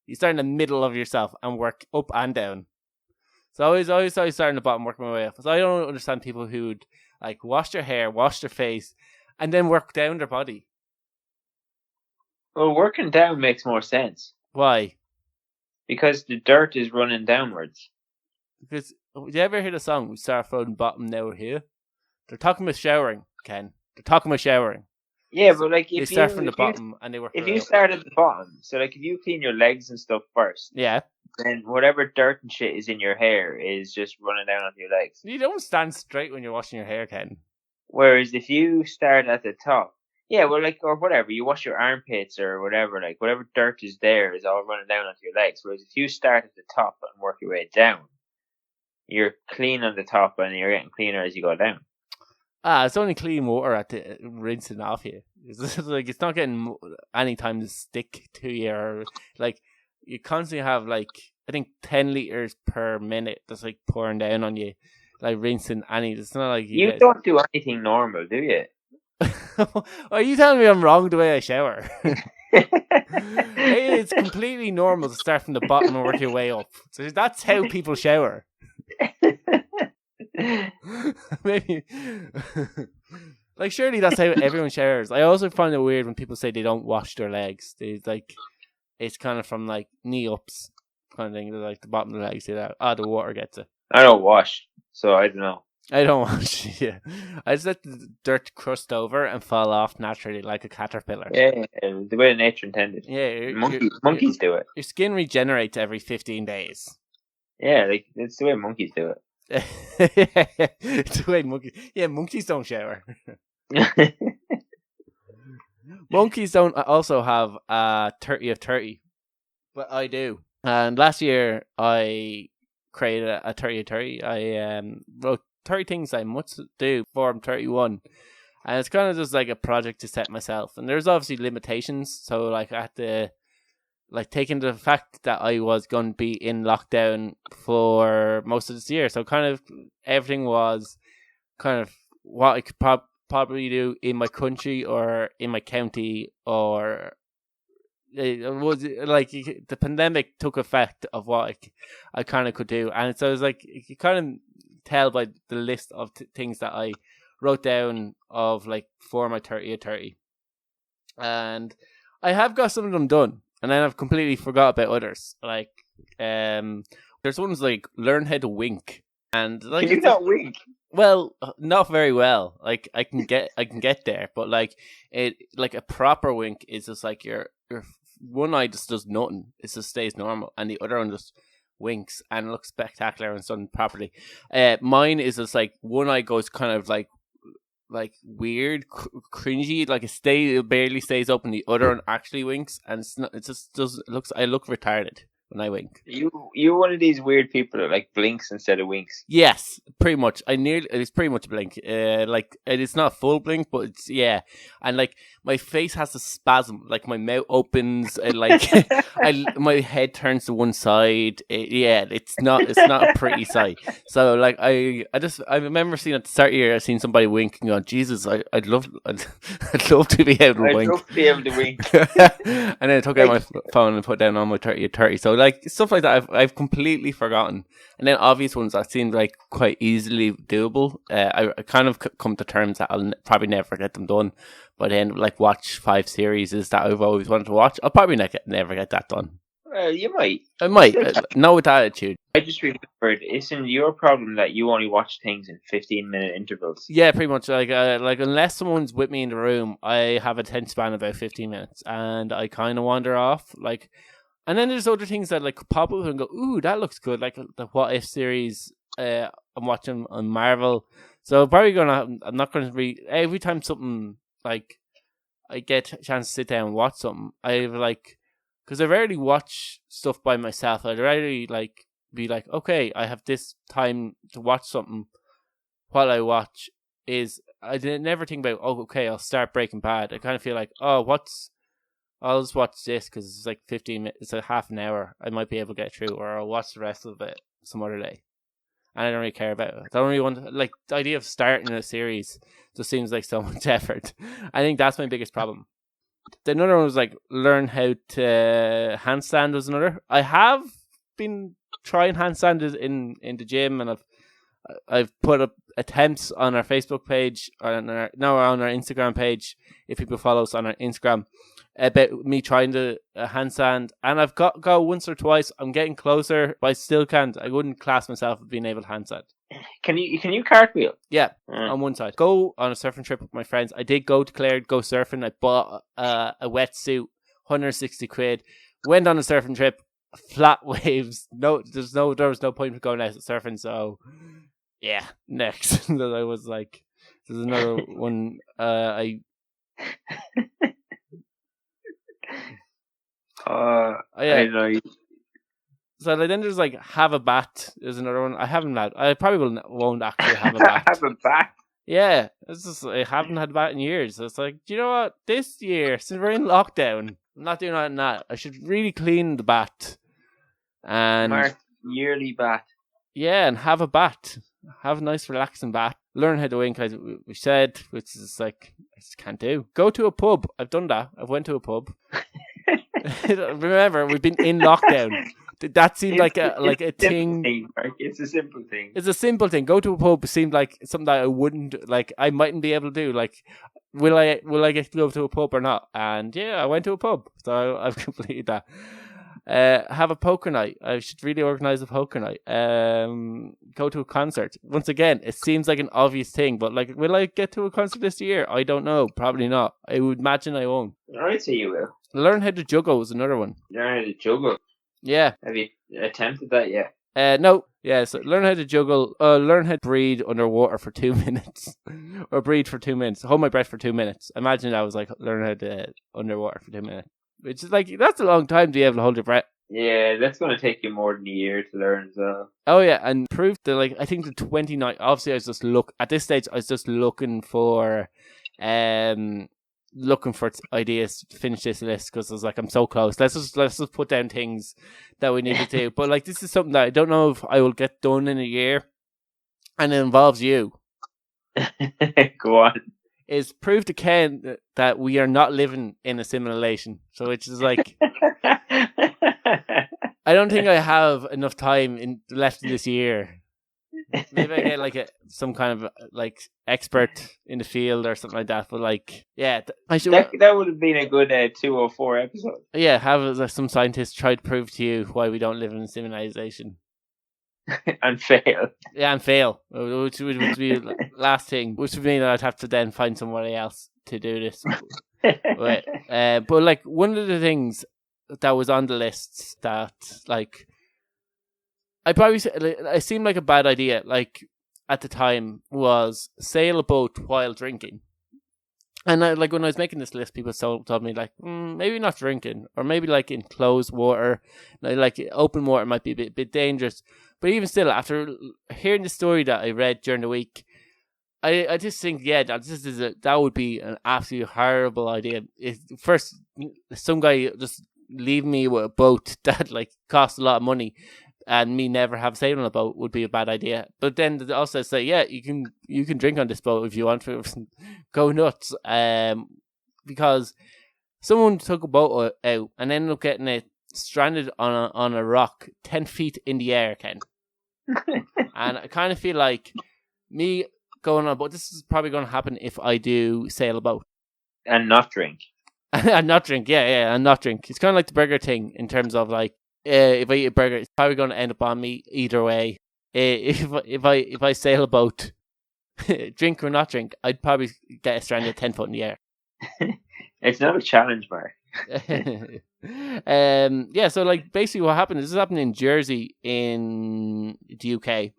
You start in the middle of yourself and work up and down. So I always start in the bottom, work my way up. So I don't understand people who would like wash their hair, wash their face, and then work down their body. Well, working down makes more sense. Why? Because the dirt is running downwards. Because, did you ever hear the song, "We Start from the Bottom, Now We're Here"? They're talking about showering, Ken. They're talking about showering. Yeah, but like if they start from the bottom and they work. If you start at the bottom, so like if you clean your legs and stuff first, yeah, then whatever dirt and shit is in your hair is just running down onto your legs. You don't stand straight when you're washing your hair, Ken. Whereas if you start at the top, yeah, well, like, or whatever, you wash your armpits or whatever, like whatever dirt is there is all running down onto your legs. Whereas if you start at the top and work your way down, you're clean on the top and you're getting cleaner as you go down. It's only clean water at the rinsing off you. It's like it's not getting any time to stick to you, or like you constantly have like I think 10 liters per minute that's like pouring down on you, like rinsing any. It's not like you don't do anything normal, do you? Are you telling me I'm wrong the way I shower? It's completely normal to start from the bottom and work your way up. So that's how people shower. Maybe Like, surely that's how everyone showers. I also find it weird when people say they don't wash their legs. They like, it's kind of from like knee ups kind of thing. They're like the bottom of the legs. The water gets it. I don't wash, so I don't know. I don't wash. Yeah, I just let the dirt crust over and fall off naturally like a caterpillar. Yeah, the way nature intended. Yeah, monkeys do it. Your skin regenerates every 15 days. Yeah, like it's the way monkeys do it. It's the way monkeys. Yeah, monkeys don't shower. Monkeys don't also have 30 of 30, but I do. And last year I created a 30 of 30. I wrote 30 things I must do before I'm 31. And it's kind of just like a project to set myself. And there's obviously limitations. So like I had to, like, taking the fact that I was going to be in lockdown for most of this year. So kind of everything was kind of what I could probably do in my country or in my county, or it was like the pandemic took effect of what I kind of could do. And so it was like, you kind of tell by the list of things that I wrote down of like for my 30 of 30. And I have got some of them done. And then I've completely forgot about others. Like, there's ones like learn how to wink, and like, can you not wink? Well, not very well. Like I can get there, but like a proper wink is just like your one eye just does nothing. It just stays normal, and the other one just winks and looks spectacular and done properly. Mine is just like one eye goes kind of like weird, cringy, like it barely stays open. The other one actually winks, and it just doesn't. I look retarded when I wink. You're one of these weird people that like blinks instead of winks. Yes, pretty much. It's pretty much a blink. Like it's not a full blink, but it's and like my face has a spasm. Like my mouth opens, and like my head turns to one side. It's not a pretty sight. So like I remember seeing at the start of the year, I seen somebody winking. On Jesus, I'd love to be able to wink. I'd love to be able to wink. And then I took out my phone and put down on my 30 of 30. So like stuff like that, I've completely forgotten. And then obvious ones that seem like quite easily doable. I kind of come to terms that I'll probably never get them done. But then like watch 5 series that I've always wanted to watch. I'll probably never get that done. You might. I might. Not with that attitude. I just remembered, isn't your problem that you only watch things in 15-minute intervals? Yeah, pretty much. Like unless someone's with me in the room, I have a attention span of about 15 minutes, and I kind of wander off. Like, and then there's other things that like pop up and go, "Ooh, that looks good." Like the What If series I'm watching on Marvel. So I'm not gonna read every time something like I get a chance to sit down and watch something. Because I rarely watch stuff by myself. I'd rarely like be like, okay, I have this time to watch something. While I watch I never think about, oh, okay, I'll start Breaking Bad. I kind of feel like, I'll just watch this because it's like 15 minutes, it's a half an hour. I might be able to get through, or I'll watch the rest of it some other day. And I don't really care about it. I don't really want like the idea of starting a series just seems like so much effort. I think that's my biggest problem. The another one was like learn how to handstand was another. I have been trying handstand in the gym, and I've put up attempts on our Facebook page, on our Instagram page. If people follow us on our Instagram, about me trying to handstand, and I've got once or twice. I'm getting closer, but I still can't. I wouldn't class myself as being able to handstand. Can you cartwheel? Yeah, on one side. Go on a surfing trip with my friends. I did go to Clare, go surfing. I bought a wetsuit, 160 quid. Went on a surfing trip, flat waves. There was no point of going out surfing. So yeah, next. I was like, there's another one. I don't know. So then there's like have a bat. There's another one. I haven't had. I probably won't actually have a bat. Have a bat? Yeah, it's just I haven't had a bat in years. So it's like, do you know what? This year, since we're in lockdown, I'm not doing that. I should really clean the bat and yearly bat. Yeah, and have a bat. Have a nice relaxing bat. Learn how to wink, as we said, which is like I just can't do. Go to a pub. I've done that. I've went to a pub. Remember, we've been in lockdown. That seemed like a thing. thing. Mark. It's a simple thing. It's a simple thing. Go to a pub seemed like something that I wouldn't like. I mightn't be able to do. Like, will I get to go to a pub or not? And yeah, I went to a pub, so I've completed that. Have a poker night. I should really organize a poker night. Go to a concert. Once again, it seems like an obvious thing, but like, will I get to a concert this year? I don't know. Probably not. I would imagine I won't. I'd say you will. Learn how to juggle is another one. Learn how to juggle. Yeah. Have you attempted that yet? No. Yeah, so learn how to juggle. Learn how to breathe underwater for 2 minutes. Or breathe for 2 minutes. Hold my breath for 2 minutes. Imagine that was like learn how to underwater for 2 minutes. Which is like, that's a long time to be able to hold your breath. Yeah, that's going to take you more than a year to learn as well. Oh yeah, and proof that like, I think the 29, obviously at this stage I was just looking for ideas to finish this list, because I was like, I'm so close. Let's just put down things that we need to do. But like, this is something that I don't know if I will get done in a year, and it involves you. Go on. Is prove to Ken that we are not living in a simulation. So which is like, I don't think I have enough time left this year. Maybe I get like some kind of like expert in the field or something like that. But like, yeah, I should. That would have been a good 204 episode. Yeah, have some scientists try to prove to you why we don't live in a civilization. And fail. Yeah, and fail. Which would be the last thing. Which would mean that I'd have to then find somebody else to do this. But like, one of the things that was on the list that like, it seemed like a bad idea, like, at the time, was sail a boat while drinking. And like, when I was making this list, people told me like, maybe not drinking, or maybe like in closed water, like open water might be a bit dangerous. But even still, after hearing the story that I read during the week, I just think, yeah, that would be an absolutely horrible idea. First, some guy just leave me with a boat that like costs a lot of money, and me never have sailed on a boat would be a bad idea. But then they also say, yeah, you can drink on this boat if you want to. Go nuts. Because someone took a boat out and ended up getting it stranded on a rock 10 feet in the air, Ken. And I kind of feel like me going on a boat, this is probably going to happen if I do sail a boat. And not drink. And not drink, yeah, and not drink. It's kind of like the burger thing in terms of like, if I eat a burger, it's probably going to end up on me either way. If I sail a boat, drink or not drink, I'd probably get stranded 10 foot in the air. It's not a challenge, Mark. Yeah, so like, basically what happened is, this happened in Jersey in the UK,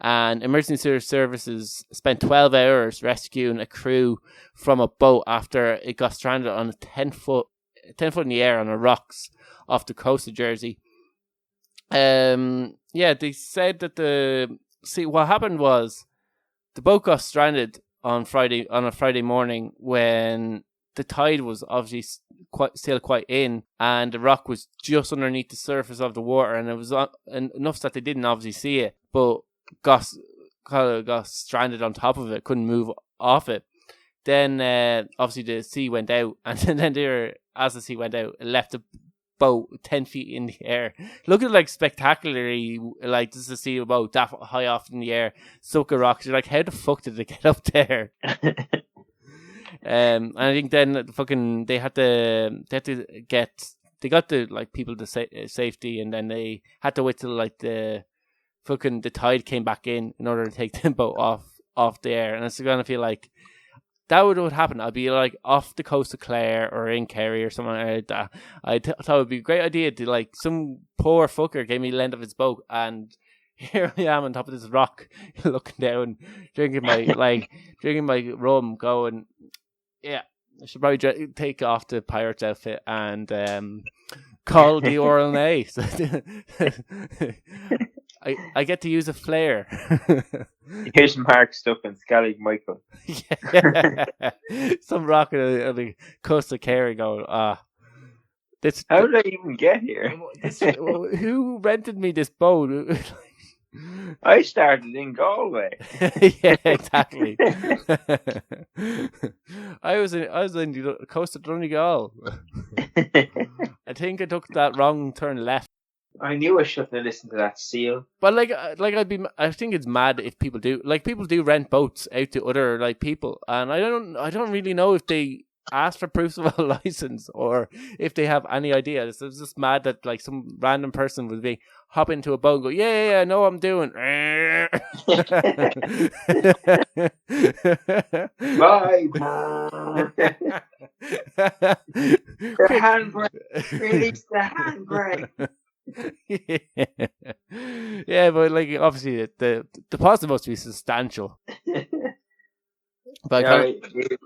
and emergency services spent 12 hours rescuing a crew from a boat after it got stranded on 10 foot in the air on the rocks off the coast of Jersey. Yeah, they said that what happened was the boat got stranded on a Friday morning when the tide was obviously still quite in, and the rock was just underneath the surface of the water, and it was enough that they didn't obviously see it, but got stranded on top of it, couldn't move off it. Then obviously the sea went out, and then as the sea went out, it left the boat 10 feet in the air. Looking like spectacularly, like, just to see a boat that high off in the air, suck a rock. You're like, how the fuck did it get up there? And I think then they got the like people to safety, and then they had to wait till like the tide came back in order to take the boat off the air. And it's gonna feel like that would happen. I'd be like off the coast of Clare or in Kerry or something like that. I thought it would be a great idea to, like, some poor fucker gave me the end of his boat, and here I am on top of this rock, looking down, drinking my rum, going, yeah, I should probably take off the pirate's outfit and call the RNA. I get to use a flare. Here's Mark stuck in Skellig Michael. Yeah. Some rock on the coast of Kerry going, how did I even get here? Who rented me this boat? I started in Galway. Yeah, exactly. I was in the coast of Donegal. I think I took that wrong turn left. I knew I shouldn't have listened to that seal. But I think it's mad if people do rent boats out to other like people, and I don't really know if they ask for proofs of a license or if they have any idea. It's just mad that like some random person would be hop into a boat and go, yeah, I know what I'm doing. Bye. The handbrake. Release the handbrake. Yeah, but like obviously the deposit must be substantial. But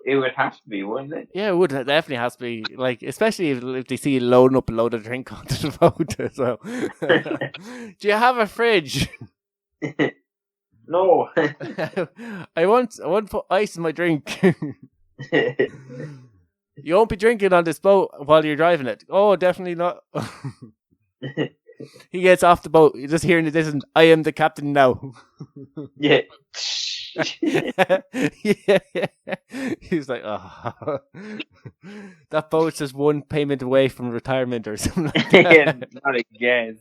it would have to be, wouldn't it? Yeah, it would definitely has to be. Like, especially if they see you loading up a load of drink onto the boat. So, do you have a fridge? No. I want to put ice in my drink. You won't be drinking on this boat while you're driving it. Oh, definitely not. He gets off the boat. You just hear in the distance, "I am the captain now." Yeah. Yeah. He's like, "Oh, that boat's just one payment away from retirement or something like that." Yeah, not again.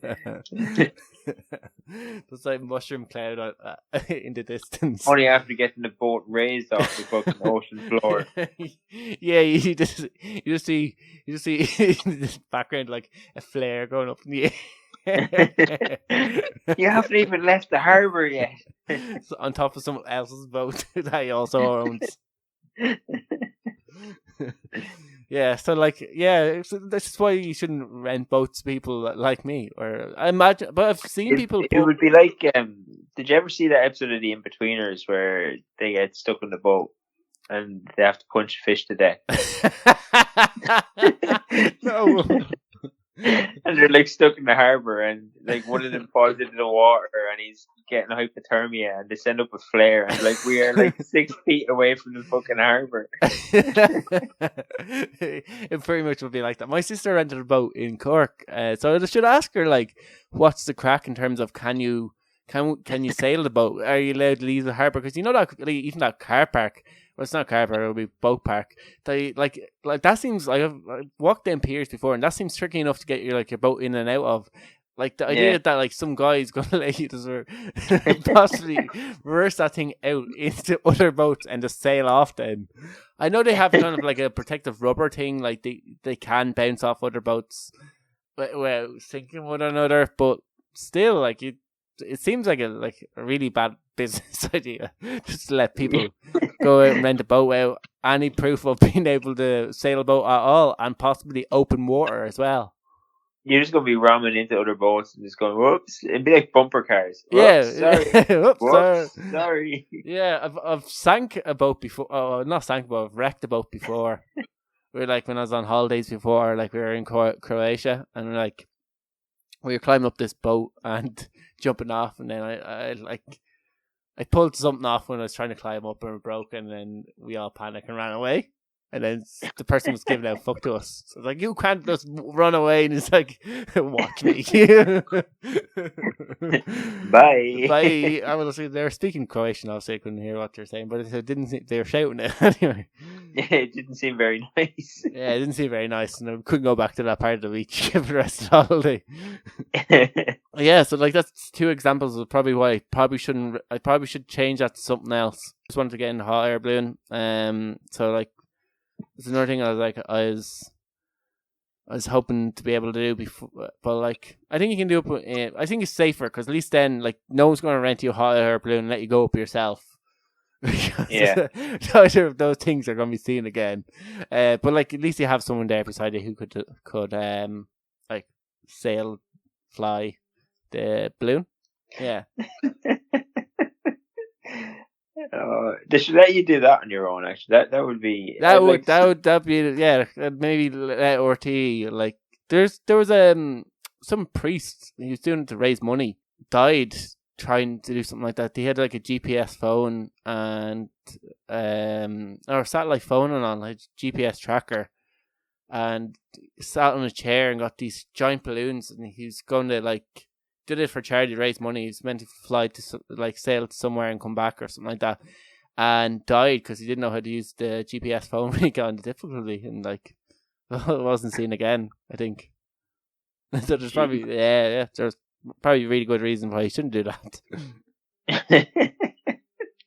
There's like mushroom cloud in the distance. Only after getting the boat raised off the fucking ocean floor. Yeah, you just see in the background like a flare going up in the air. You haven't even left the harbour yet. So on top of someone else's boat that he also owns. Yeah, so like, so this is why you shouldn't rent boats to people like me. Or I imagine, but I've seen people. It would be like, did you ever see that episode of The Inbetweeners where they get stuck in the boat and they have to punch a fish to death? No. And they're like stuck in the harbour, and like one of them falls into the water, and he's getting hypothermia, and they send up a flare, and like we are like 6 feet away from the fucking harbour. It pretty much would be like that. My sister rented a boat in Cork, so I should ask her like, what's the crack in terms of can you sail the boat? Are you allowed to leave the harbour? Because you know that like, even that car park. Well, it's not car park, it'll be boat park. They like that seems like I've walked down piers before, and that seems tricky enough to get your boat in and out of. Like the idea that like some guy's gonna let you just possibly reverse that thing out into other boats and just sail off them. I know they have kind of like a protective rubber thing, like they can bounce off other boats without sinking one another, but still, like it seems like a really bad business idea just to let people go out and rent a boat without any proof of being able to sail a boat at all, and possibly open water as well. You're just gonna be ramming into other boats and just going, whoops. It'd be like bumper cars. Whoops, Yeah, sorry. Whoops, sorry. Yeah, I've sank a boat before. Oh, not sank, but I've wrecked a boat before. We were like when I was on holidays before, like we were in Croatia, and like we were climbing up this boat and jumping off, and then I pulled something off when I was trying to climb up, and it broke, and then we all panicked and ran away. And then the person was giving out fuck to us. So I was like, you can't just run away. And he's like, watch me. Bye. Bye. I was like, they were speaking Croatian, obviously I couldn't hear what they were saying, but they were shouting it anyway. Yeah, it didn't seem very nice. Yeah, it didn't seem very nice, and I couldn't go back to that part of the beach for the rest of the holiday. Yeah, so like that's two examples of probably why I probably should change that to something else. Just wanted to get into hot air balloon. So like it's another thing I was hoping to be able to do before, but like I think you can do it. I think it's safer because at least then like no one's going to rent you a hot air balloon and let you go up yourself. Yeah, neither of those things are going to be seen again. But like at least you have someone there beside you who could like fly the balloon. Yeah. They should let you do that on your own. Actually, that would be that'd be maybe let RT like there was some priest he was doing it to raise money died trying to do something like that. He had like a GPS phone and or satellite phone and on like GPS tracker, and sat on a chair and got these giant balloons, and he's going to like did it for charity, raise money. He's meant to fly to like sail to somewhere and come back or something like that, and died because he didn't know how to use the GPS phone when he got into difficulty, and like it wasn't seen again, I think. So there's probably there's probably a really good reason why he shouldn't do that.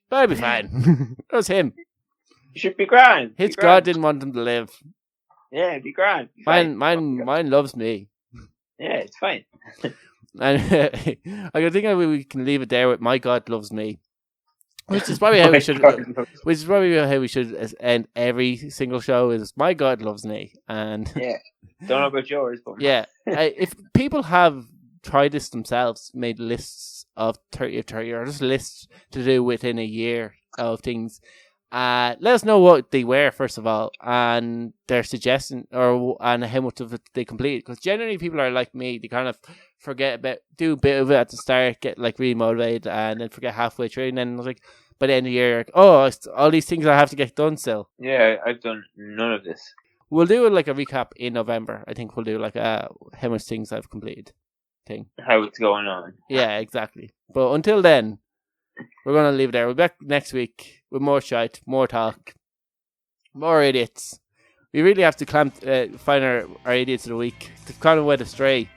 But I'll be fine. It was him. You should be grand. His God didn't want him to live. Yeah, it'd be grand. Be fine. Mine loves me. Yeah, it's fine. And I think we can leave it there with my God loves me. Which is probably how we should. Which is probably how we should end every single show. Is my God loves me, and yeah, don't know about yours, but yeah, if people have tried this themselves, made lists of 30 of 30, or just lists to do within a year of things, let us know what they were first of all, and their suggestion, and how much of it they completed. Because generally, people are like me; they kind of forget about, do a bit of it at the start, get like really motivated, and then forget halfway through, and then like by the end of the year, all these things I have to get done still. Yeah, I've done none of this. We'll do like a recap in November. I think we'll do like how much things I've completed thing. How it's going on. Yeah, exactly. But until then, we're gonna leave it there. We'll be back next week with more shite, more talk, more idiots. We really have to find our idiots of the week. They kind of went astray.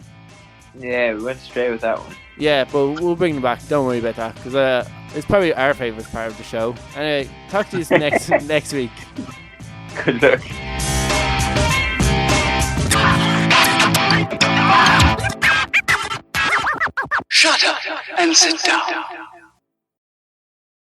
Yeah, we went straight with that one. Yeah, but we'll bring them back. Don't worry about that, because it's probably our favourite part of the show. Anyway, talk to you next week. Good luck. Shut up and sit down.